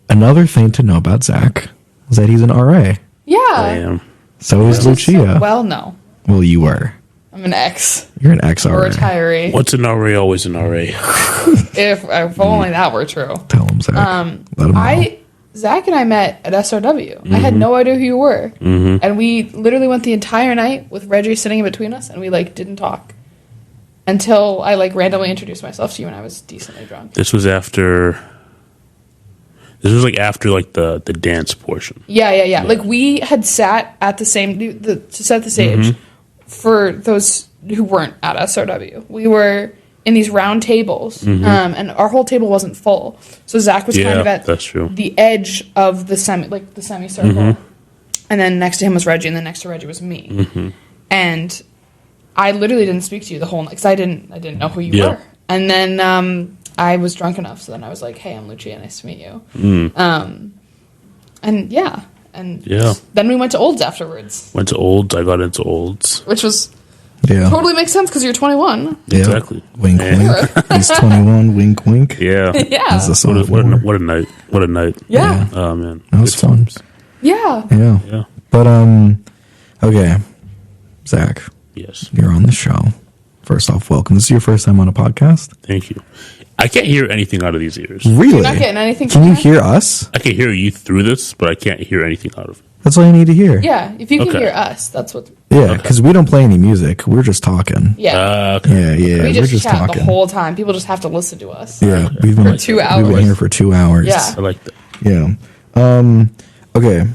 Another thing to know about Zach is that he's an RA. Yeah. I am. So is Lucia. Well, no. Well, you were. I'm an ex. You're an A ex-RA. retiree. What's an RA, always an RA. If only that were true. Tell him, Zach. Let him know. Zach and I met at SRW. I had no idea who you were. And we literally went the entire night with Reggie sitting in between us, and we, like, didn't talk. Until I, like, randomly introduced myself to you when I was decently drunk. This was after... This was, like, after, like, the dance portion. Yeah. Like, we had sat at the same... to set the stage for those who weren't at SRW. We were in these round tables, and our whole table wasn't full. So Zach was kind of at that's true. the edge of the semicircle. And then next to him was Reggie, and then next to Reggie was me. And I literally didn't speak to you the whole night, because I didn't know who you were. And then I was drunk enough, so then I was like, hey, I'm Lucia, nice to meet you. And yeah. And then we went to Olds afterwards. Went to Olds. I got into Olds. Which was... Yeah. Totally makes sense because you're 21. Yeah. Exactly. Wink, wink. He's 21. Wink, wink. Yeah. Yeah. That's a song what a night. What a night. Yeah. Oh, man. That was Good fun. times. Yeah. Yeah. But, okay. Zach, Yes. you're on the show. First off, welcome. This is your first time on a podcast? Thank you. I can't hear anything out of these ears. Really? You're not getting anything Can from you that? hear us? I can hear you through this, but I can't hear anything out of it. That's all you need to hear. Yeah. If you can Okay. hear us, that's what... Yeah, because we don't play any music. We're just talking. Yeah. Okay. Yeah. we We're just just chat talking. the whole time. People just have to listen to us. Yeah, we've been For 2 We've hours. been here for 2 hours. Yeah. I like that. Yeah. Okay.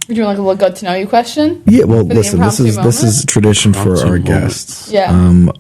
You're doing like a little get to know you question? Yeah. Well, the listen. This impromptu is moment? tradition for Impromptu our moment. guests. Yeah.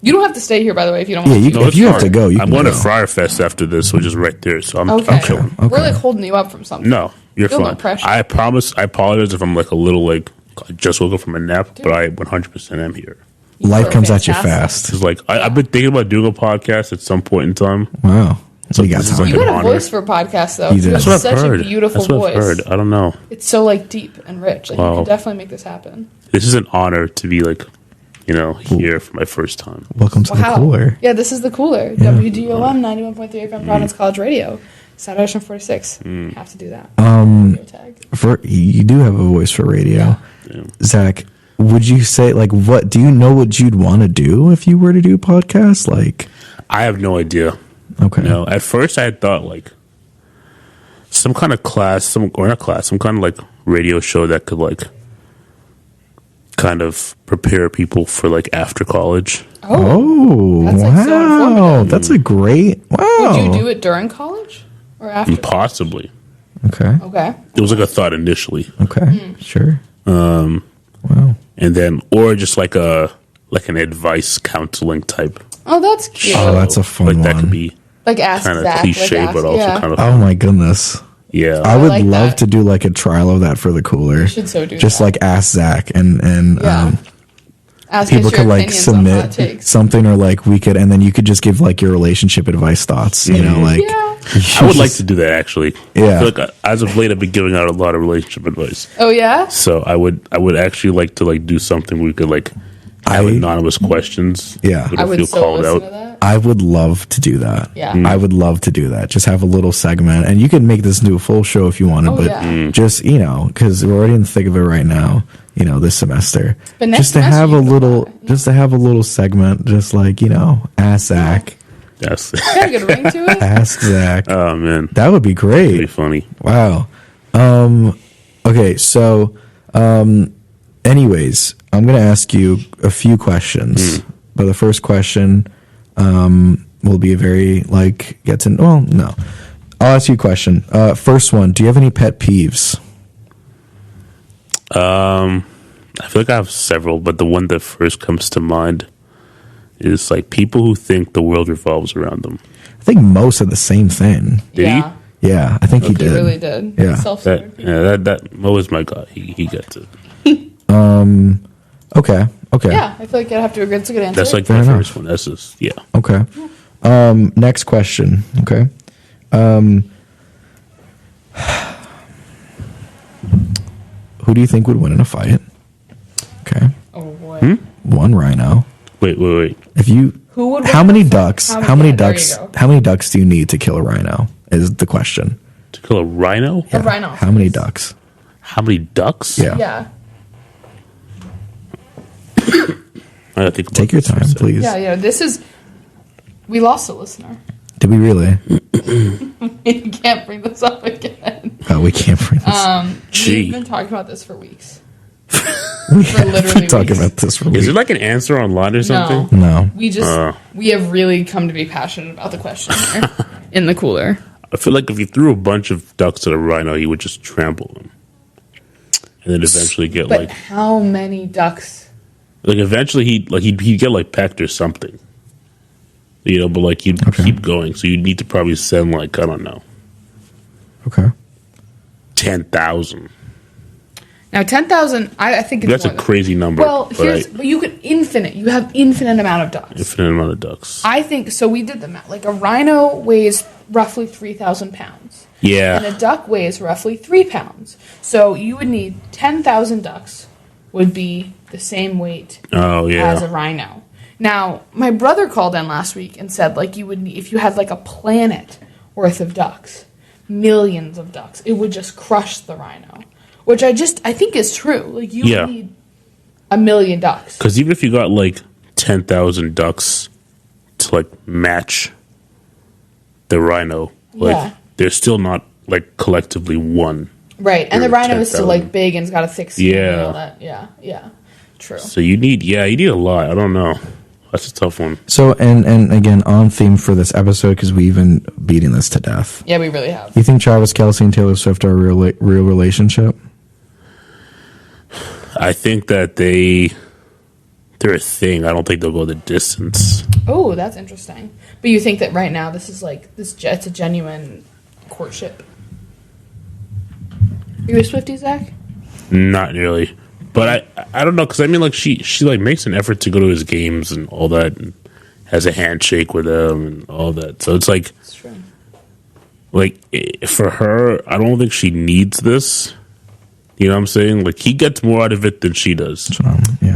You don't have to stay here, by the way, if you don't Yeah. want You, to. No, if it's you have fine. to go, you I'm can going go. to Friar Fest after this, which is right there, so I'm Okay. chilling. Okay. We're like holding you up from something. No, you're Feel no fine. pressure. I promise. I apologize if I'm like a little like I just woke up from a nap, but I 100% am here. Life You're comes at you fantastic. fast. It's like I've been thinking about doing a podcast at some point in time. Wow. So you got this is time. like You an got a honor. voice for a podcast, though. You do. You have That's That's what such I've heard. a beautiful That's what voice. I've heard. I don't know. It's so like deep and rich. Like you Wow. can definitely make this happen. This is an honor to be like, here for my first time. Welcome to the cooler. Yeah, this is the cooler. WDOM 91.3 FM Providence College Radio. Saturday Ocean 46. Have to do that. Radio tag. For you do have a voice for radio, Zach. Would you say like what? Do you know what you'd want to do if you were to do a podcast? Like, I have no idea. okay, No, at first I had thought like some kind of class, some kind of like radio show that could like kind of prepare people for like after college. Oh, That's, like, so wow, informative. that's a great wow. Would you do it during college or after? Possibly. Okay, Okay. It was like a thought initially. okay, sure. Wow. And then or just like an advice counseling type. Oh, that's cute. Oh, that's a fun like one. that could be like ask kind of Zach. cliche, like ask, but also yeah. kind of Oh my goodness. yeah. I would like love that. to do like a trial of that for the cooler. You should so do Just that. like ask Zach and Yeah. Ask people us your could like opinions on hot submit takes. something or like we could and then you could just give like your relationship advice thoughts. You know, like Yeah. I would like to do that actually. Yeah. I feel like as of late I've been giving out a lot of relationship advice. Oh yeah. So I would actually like to like do something where we could like have I- anonymous questions. Yeah. We I don't would feel so called listen out. to that. I would love to do that. Yeah. I would love to do that. Just have a little segment, and you can make this into a full show if you wanted, just, because we're already in the thick of it right now, this semester. But next just to semester have a you can little, go back, just to have a little segment, just like, ask Zach. Yes. Got a good ring to it. Ask Zach. Oh man, That would be great. that'd be funny. Wow. Okay, so anyways, I'm going to ask you a few questions. But the first question will be a very no. I'll ask you a question. First one, do you have any pet peeves? I feel like I have several, but the one that first comes to mind is like people who think the world revolves around them. I think most are the same thing. Did he? Yeah, I think he He did. really did. Yeah. That Mo is my guy. He gets it. Okay. Yeah, I feel like I'd have to agree. It's a good answer. That's like Fair my enough. first one. That's just Okay. Next question. Okay. Who do you think would win in a fight? Okay. oh boy. One rhino. Wait. If you Who would how win many in a fight? ducks? How How many- many yeah, there ducks? you go. How many ducks do you need to kill a rhino? Is the question. To kill a rhino? A rhino. How many ducks? How many ducks? Yeah. Yeah. I gotta think about Take your this for a time, second. please. Yeah. This is. We lost a listener. Did we really? You can't bring this up again. Oh, we can't bring this. Gee. We've been talking about this for weeks. we for have literally been talking weeks. about this for Is weeks. there like an answer online or something? No. We have really come to be passionate about the question here in the cooler. I feel like if you threw a bunch of ducks at a rhino, he would just trample them, and then eventually get But how many ducks? eventually he'd get like pecked or something, But like you'd keep going, so you'd need to probably send like I don't know, Okay. 10,000. Now 10,000. I think it's That's a more than- crazy number. Well, but you could infinite. You have infinite amount of ducks. infinite amount of ducks. I think so. We did the math. Like a rhino weighs roughly 3,000 pounds. Yeah. And a duck weighs roughly 3 pounds. So you would need 10,000 ducks would be the same weight Oh yeah. as a rhino. Now, my brother called in last week and said like you would need, if you had like a planet worth of ducks, millions of ducks, it would just crush the rhino. Which I think is true. Like you would need 1 million ducks. Because even if you got like 10,000 ducks to like match the rhino, like they're still not like collectively one. Right, and the rhino is still 10,000. like big and it's got a thick skin and Yeah. all that. Yeah. True. So you need a lot. I don't know. That's a tough one. So and again on theme for this episode because we've been beating this to death. Yeah, we really have. You think Travis Kelce and Taylor Swift are a real relationship? I think that they're a thing. I don't think they'll go the distance. Oh, that's interesting. But you think that right now this is like it's a genuine courtship? Are you a Swiftie, Zach? Not really. But I don't know, because I mean, like, she like makes an effort to go to his games and all that, and has a handshake with him and all that. So it's like, It's true. like, for her, I don't think she needs this. You know what I'm saying? Like, he gets more out of it than she does.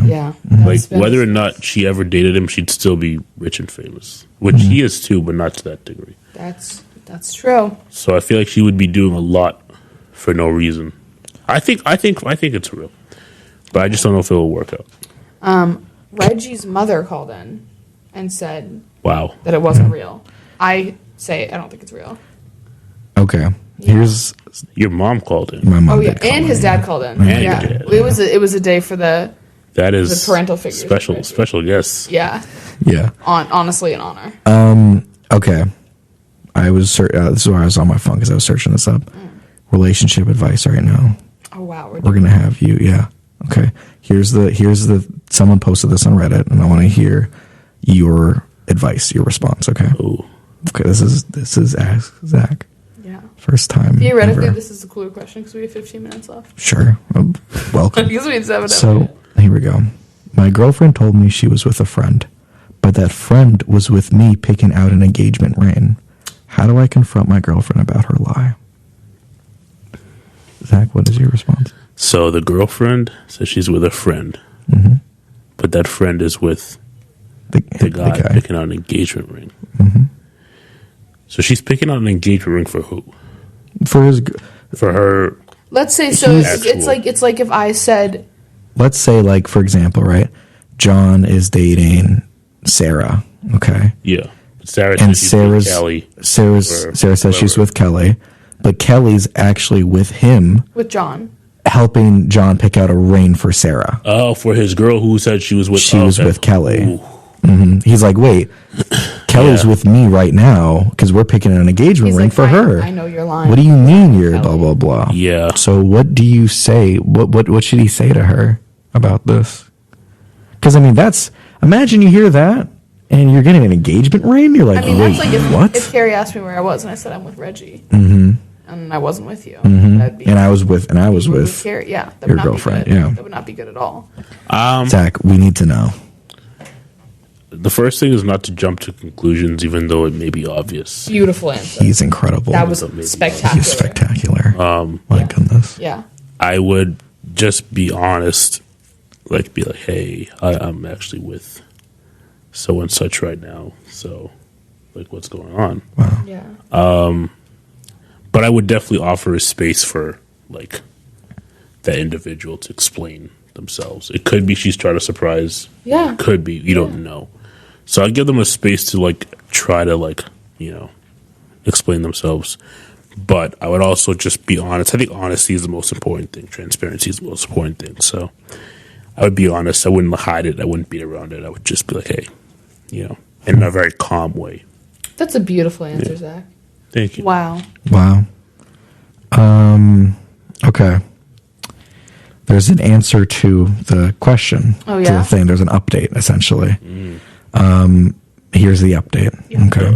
Yeah. Like, whether or not she ever dated him, she'd still be rich and famous, which he is too, but not to that degree. That's true. So I feel like she would be doing a lot for no reason. I think it's real, but I just don't know if it will work out. Reggie's mother called in and said Wow. that it wasn't real. I say I don't think it's real. Okay. Here's Your mom called in. my mom. Oh yeah, did call and his in. dad called in. And Yeah, your dad. it was a day for the That is The parental figures, right? special guest. yeah. Yeah. Honestly, an honor. Okay. I was this is where I was on my phone because I was searching this up. Relationship advice right now. Oh wow, We're gonna have you. Yeah. Okay. Here's the someone posted this on Reddit, and I want to hear your advice, your response. Okay. Ooh. Okay. This is Ask Zach. Yeah. First time. Theoretically, ever. this is a cooler question because we have 15 minutes left. Sure. Welcome. Because we had 7 So here we go. My girlfriend told me she was with a friend, but that friend was with me picking out an engagement ring. How do I confront my girlfriend about her lie? Zach, what is your response? So the girlfriend says she's with a friend, but that friend is with the guy picking out an engagement ring. Mm-hmm. So she's picking out an engagement ring for who? For her. Let's say so. It's like if I said. Let's say, like, for example, right? John is dating Sarah. Okay. Yeah. Sarah and Sarah says she's with Kelly, but Kelly's actually with him. With John. Helping John pick out a ring for Sarah. Oh, for his girl who said she was with. She was with Kelly. Mm-hmm. He's like, wait, Kelly's with me right now because we're picking an engagement ring for her. I know you're lying. What do you mean you're blah blah blah? Yeah. So what do you say? What should he say to her about this? Because I mean, imagine you hear that and you're getting an engagement ring. You're like, wait, that's like what? If Carrie asked me where I was and I said I'm with Reggie. Mm-hmm. And I wasn't with you. Mm-hmm. And I was with Carrie. Yeah, your girlfriend. Yeah, that would not be good at all. Zach, we need to know. The first thing is not to jump to conclusions, even though it may be obvious. Beautiful answer. He's incredible. That was spectacular. He's spectacular. My goodness. Yeah. I would just be honest, like be like, hey, I'm actually with so and such right now. So, like, what's going on? Wow. Yeah. But I would definitely offer a space for, like, that individual to explain themselves. It could be she's trying to surprise. Yeah. It could be. You don't know. So I'd give them a space to, like, try to, like, explain themselves. But I would also just be honest. I think honesty is the most important thing. Transparency is the most important thing. So I would be honest. I wouldn't hide it. I wouldn't beat around it. I would just be like, hey, in a very calm way. That's a beautiful answer, Zach. Thank you. Wow. Okay. There's an answer to the question. Oh, yeah? To the thing. There's an update, essentially. Here's the update. Yeah. Okay.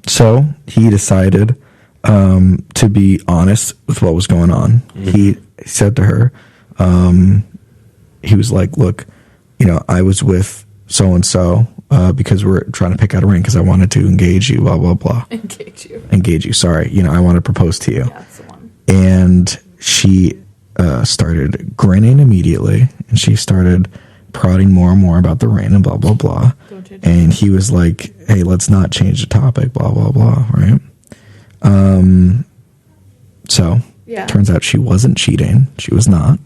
So he decided to be honest with what was going on. He said to her, he was like, look, I was with so-and-so because we're trying to pick out a ring because I wanted to engage you, blah, blah, blah. Engage you, sorry. I want to propose to you. Yeah, that's the one. And she started grinning immediately, and she started prodding more and more about the ring and blah, blah, blah. And he was like, hey, let's not change the topic, blah, blah, blah, right? So, turns out she wasn't cheating. She was not.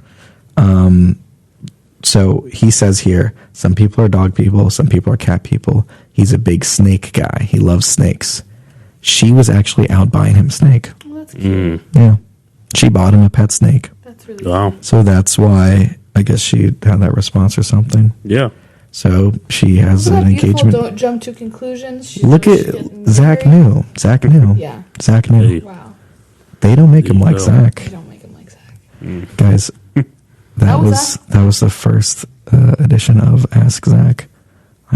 So he says here, some people are dog people, some people are cat people. He's a big snake guy. He loves snakes. She was actually out buying him snake. Oh, that's cute. Yeah. She bought him a pet snake. That's really cute. So that's why I guess she had that response or something. Yeah. So she has an engagement. Don't jump to conclusions. Look at Zach knew. Zach knew. Yeah. Zach knew. Wow. They don't make him like Zach. They don't make him like Zach. Guys, that was the first edition of Ask Zach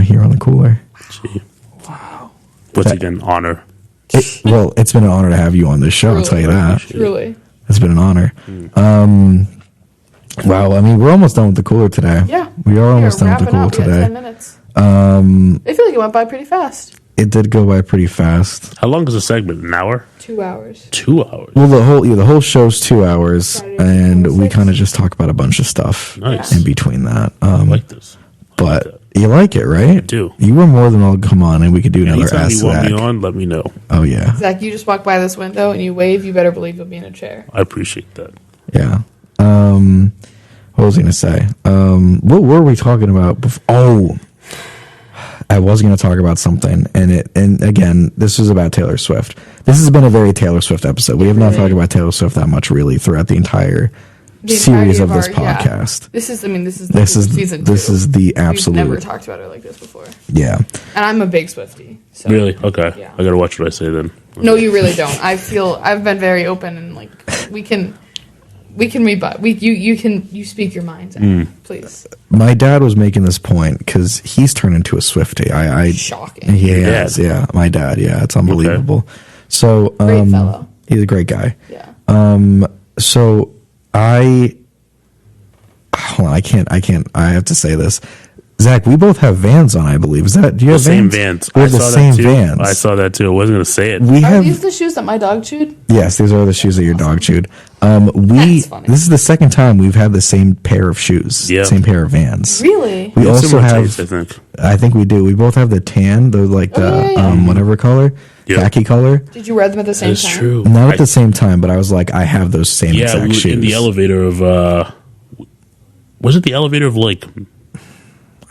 here on the Cooler. Gee. Wow. Once again, honor. It's been an honor to have you on this show. I'll tell you that. Truly. It's been an honor. Wow, I mean, we're almost done with the Cooler today. Yeah. We are almost done with the Cooler today. 10 minutes. I feel like it went by pretty fast. It did go by pretty fast. How long is the segment? An hour? 2 hours. 2 hours. Well, the whole show's 2 hours, Friday, and we kind of just talk about a bunch of stuff in between that. I like this. But you like it, right? I do. You were more than welcome. Come on, and we could do another Anytime Ask you want Zach. me on, let me know. Oh yeah, Zach, you just walk by this window and you wave. You better believe you'll be in a chair. I appreciate that. yeah. What was I gonna say? What were we talking about? I was going to talk about something, and again, this was about Taylor Swift. This has been a very Taylor Swift episode. We have not talked about Taylor Swift that much, really, throughout the entire series of this podcast. This is season 2. This is the absolute. We've never talked about her like this before. Yeah, and I'm a big Swiftie. So. Really? Okay. Yeah. I gotta watch what I say then. No, you really don't. I've been very open and like we can rebut. You speak your mind, Zach, please. My dad was making this point because he's turned into a Swiftie. Shocking. He has, yeah. My dad, yeah, it's unbelievable. Okay. So, great fellow. He's a great guy. Yeah. So I have to say this. Zach, we both have Vans on, I believe. Is that, do you have same Vans? Vans. We I have the saw same that too. Vans. I saw that too. I wasn't going to say it. We Are have, these the shoes that my dog chewed? yes, these are the shoes that your dog chewed. That's funny. This is the second time we've had the same pair of shoes. Yeah. Same pair of Vans. Really? We also Similar have, taste, I think we do. We both have the tan, the whatever color, khaki color. Did you wear them at the same That's time? true. Not at the same time, but I was like, I have those same exact we shoes. were in the elevator of, was it the elevator of like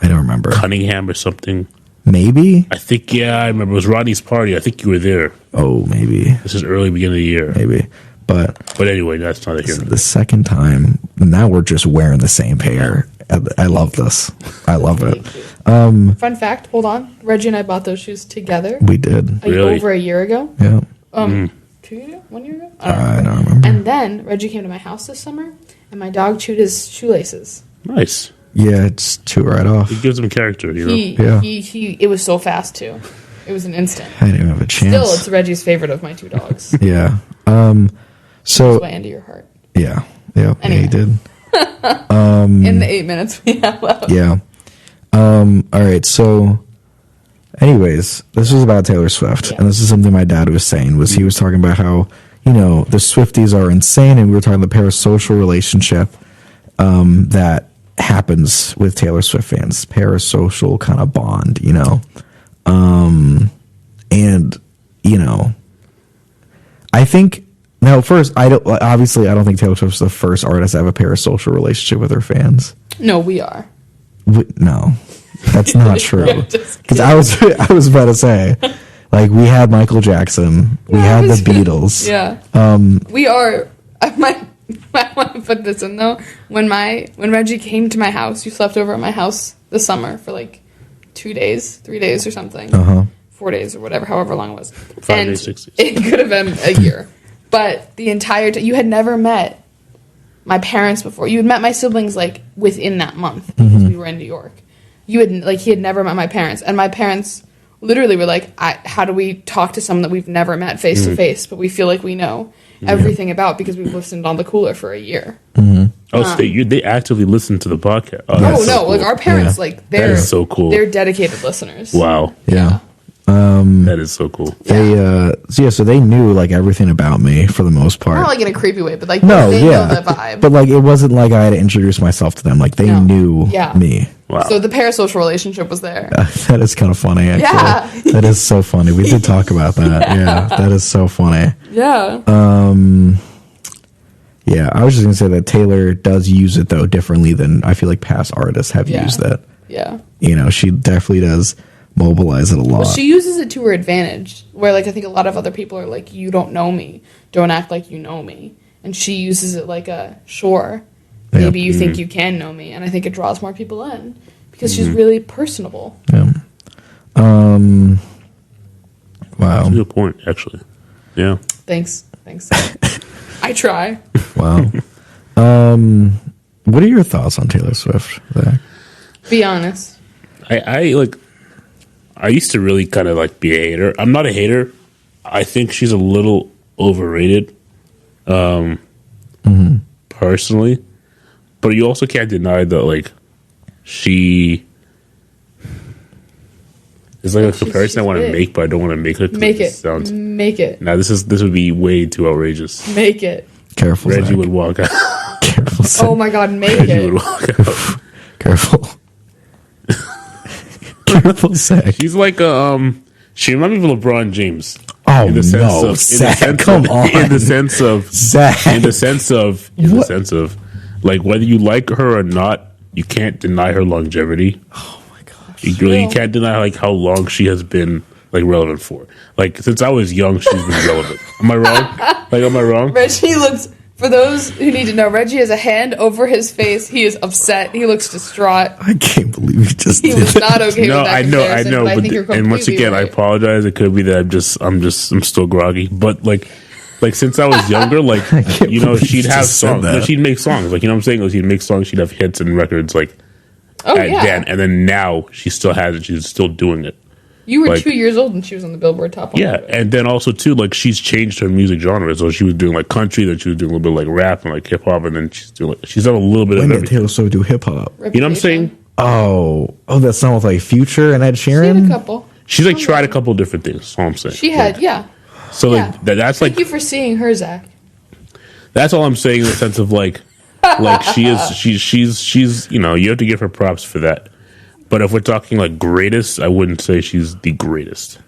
I don't remember. Cunningham or something? Maybe? I think, I remember. It was Rodney's party. I think you were there. Oh, maybe. This is early beginning of the year. Maybe. But anyway, that's not a here. the second time, now we're just wearing the same pair. I love this. I love it. Fun fact, hold on. Reggie and I bought those shoes together We did. Really? over a year ago. Yeah. 2 years ago? 1 year ago? I don't remember. And then Reggie came to my house this summer, and my dog chewed his shoelaces. Nice. Yeah, it's two right off. It gives them character, you know? He it was so fast, too. It was an instant. I didn't even have a chance. Still, it's Reggie's favorite of my two dogs. Yeah. So way into your heart. Yeah. Yeah. Anyway. He did. In the 8 minutes we have left. Yeah. All right. So, anyways, this was about Taylor Swift, and this is something my dad was saying. He was talking about how the Swifties are insane, and we were talking about the parasocial relationship that happens with Taylor Swift fans, parasocial kind of bond, and I think. Now, first, I don't think Taylor Swift's the first artist to have a parasocial relationship with her fans. No, we are. No, that's not true. Just Because I was about to say, like, we had Michael Jackson, we had the Beatles. Yeah. We are. I want to put this in though. When Reggie came to my house, you slept over at my house this summer for like 2 days, 3 days or something. 4 days or whatever, however long it was. 5 and days, 6 days. It could have been a year. But the entire time, you had never met my parents before. You had met my siblings, like, within that month because we were in New York. He had never met my parents. And my parents literally were like, how do we talk to someone that we've never met face to face, but we feel like we know everything about because we've listened on the cooler for a year. Oh, so they actively listen to the podcast. Oh, No, so cool. like, our parents, like, That is so cool. They're dedicated listeners. Wow. Yeah. That is so cool. So they knew, like, everything about me for the most part. Not, like, in a creepy way, but, like, No, they yeah. know the vibe. But, like, it wasn't like I had to introduce myself to them. Like, they knew me. Wow. So the parasocial relationship was there. That is kind of funny, actually. Yeah. That is so funny. We did talk about that. Yeah, that is so funny. Yeah. Yeah, I was just going to say that Taylor does use it, though, differently than I feel like past artists have used it. Yeah. She definitely does mobilize it a lot. Well, she uses it to her advantage, where, like, I think a lot of other people are like, you don't know me. Don't act like you know me. And she uses it like a, sure, maybe you think you can know me. And I think it draws more people in because she's really personable. Yeah. Wow. That's a good point, actually. Yeah. Thanks. I try. Wow. What are your thoughts on Taylor Swift, Zach? Be honest. I used to really kind of like be a hater. I'm not a hater. I think she's a little overrated, personally. But you also can't deny that, like, she is like a comparison I want to make, but I don't want to make it. Make it. Now this would be way too outrageous. Make it. Careful, Reggie Zach. would walk out. Careful, Zach. Oh my God, make Reggie it. would walk out. Careful. Careful, Zach. She's like she reminds me of LeBron James. Oh, in the sense no, of, Zach, come on. In the sense of, Zach. In the sense of, like, whether you like her or not, you can't deny her longevity. Oh my gosh. You can't deny, like, how long she has been, like, relevant for. Like, since I was young, she's been relevant. Am I wrong? Am I wrong? Reggie looks, for those who need to know, Reggie has a hand over his face. He is upset. He looks distraught. I can't believe you just He did was that. not okay with that I comparison, know. but I think you're And once completely again, I right. apologize. It could be that I'm still groggy. But, like since I was younger, like, she'd have songs. Like, she'd make songs. Like, you know what I'm saying? Like, she'd make songs. She'd have hits and records, like, then. And then now she still has it. She's still doing it. You were like, 2 years old and she was on the Billboard Top 100. Yeah, and then also, too, like, she's changed her music genre. So she was doing, like, country, then she was doing a little bit, like, rap and, like, hip-hop, and then she's done a little bit of When did everything. Taylor Swift do hip-hop? You know what I'm saying? that song with like Future and Ed She had Sheeran. a couple. She's like tried a couple different things. That's all I'm saying. She had, yeah. So like that's Thank like you for seeing her, Zach. that's all I'm saying in the sense of like she's you know, you have to give her props for that. But if we're talking like greatest, I wouldn't say she's the greatest.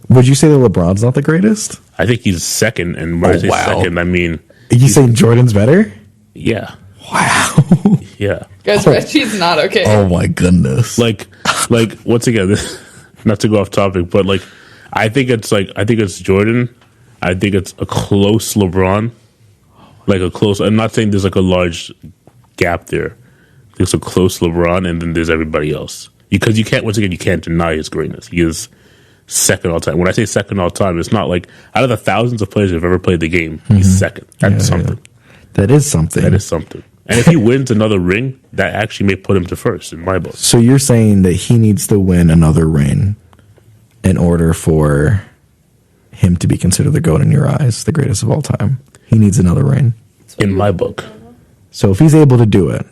Would you say that LeBron's not the greatest? I think he's second, and when I say second, I mean You saying Jordan's better? yeah. Wow. Yeah. Guys, Reggie's not okay. Oh my goodness. Like once again, not to go off topic, but like I think it's Jordan. I think it's a close LeBron. Like a close. I'm not saying there's like a large gap there. There's a close LeBron, and then there's everybody else. Because you can't deny his greatness. He is second all time. When I say second all time, it's not like out of the thousands of players who've ever played the game, he's second. That's something. Yeah. That is something. That is something. And if he wins another ring, that actually may put him to first in my book. So you're saying that he needs to win another ring in order for him to be considered the GOAT in your eyes, the greatest of all time. He needs another ring. In my book. So if he's able to do it,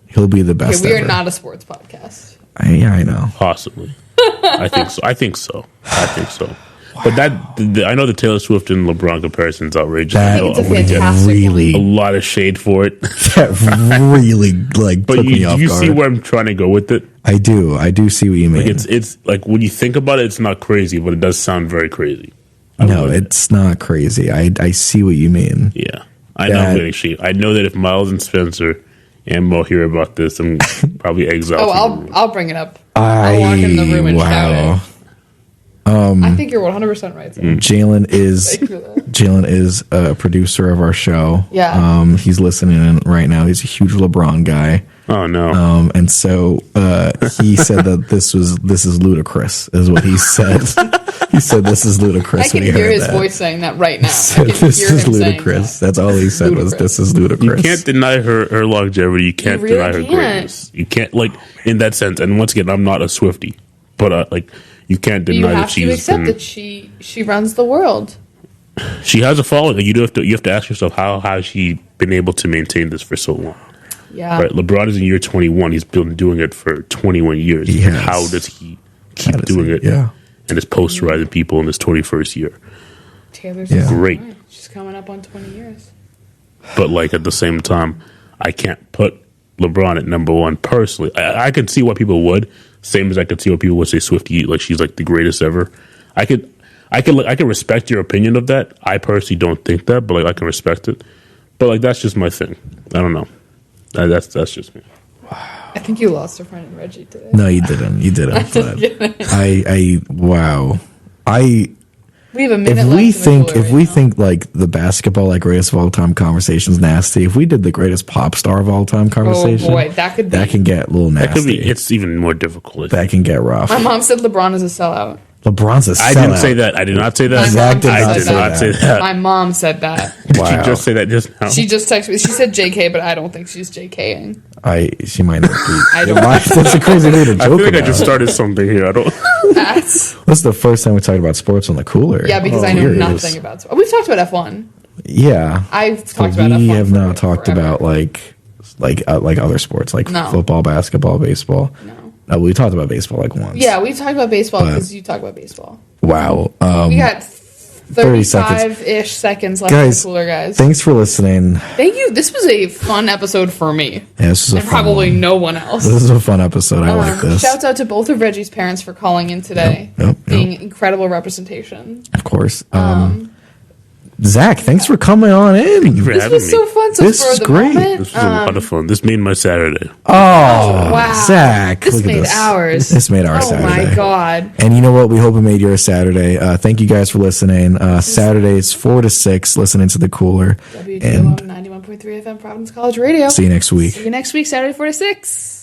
he'll be the best Okay, we ever. are not a sports podcast. I know. Possibly. I think so. But I know the Taylor Swift and LeBron comparison's outrageous. That It's a I'm gonna get fantastic really, a lot of shade for it. that really like But took me off you guard. see where I'm trying to go with it? I do see what you mean. Like it's like when you think about it, it's not crazy, but it does sound very crazy. No, it's not crazy. I see what you mean. Yeah. I know I'm getting shade. I know that if Miles and Spencer and Mo hear about this, I'm probably exiled. I'll bring it up. I'll walk in the room and shout it. I think you're 100% right. Zach. Jalen is Thank you for that. Jalen is a producer of our show. Yeah. He's listening in right now. He's a huge LeBron guy. Oh no. And so he said that this is ludicrous, is what he said. He said this is ludicrous. I can when he hear heard his that. voice saying that right now. He said, I can this hear is him saying ludicrous. that. That's all he said was this is ludicrous. You can't deny her longevity. You can't really deny her can't. greatness. You can't, like, in that sense. And once again, I'm not a Swiftie, but like, you can't You deny that have to she's accept been. that she runs the world. She has a following. You have to ask yourself how has she been able to maintain this for so long? Yeah. Right. LeBron is in year 21. He's been doing it for 21 years. He has. How does he keep How does doing he? it? Yeah. And is posterizing people in his 21st year. Taylor's Yeah. Great. She's coming up on 20 years. But like at the same time, I can't put LeBron at number one personally. I can see why people would, same as I could see why people would say Swiftie, like she's like the greatest ever. I can respect your opinion of that. I personally don't think that, but like I can respect it. But like that's just my thing. I don't know. That's just me. I think you lost a friend in Reggie today. No, you didn't. You didn't. But wow. We have a minute If left. we think like the basketball like greatest of all time conversation is nasty, if we did the greatest pop star of all time conversation, oh boy, that can get a little nasty. That could be. It's even more difficult. That can get rough. My mom said LeBron is a sellout. LeBron's a sellout. I didn't say that. I did not say that. Zach did I not did say not that. say that. My mom said that. Did Wow. you just say that just now? She just texted me. She said JK, but I don't think she's JKing. She might not be. I don't That's a crazy thing to joke I feel like about. I just started something here. I don't. That's This is the first time we talked about sports on the cooler. yeah, because I know Here it nothing is. about sports. We've talked about F1. Yeah, I've but talked about F1. we have not for talked forever. about like other sports like No. football, basketball, baseball. No. We talked about baseball like once. Yeah, we talked about baseball because you talk about baseball. Wow. We got 30 seconds. 35-ish seconds left Guys, in the cooler, guys. Thanks for listening. Thank you. This was a fun episode for me. Yeah, this is a And fun probably one. no one else. This is a fun episode. I like this. Shouts out to both of Reggie's parents for calling in today. Yep. Being incredible representation. Of course. Zach, thanks for coming on in. For This having was me. so fun. So This for is the great. moment, This was a lot of fun. This made my Saturday. Oh, wow. Zach. This look at made ours. This made our Oh Saturday. my God. And you know what? We hope it made your Saturday. Thank you guys for listening. Saturdays 4 to 6, listening to the cooler. WGLM And 91.3 FM Providence College Radio. see you next week. See you next week, Saturday 4 to 6.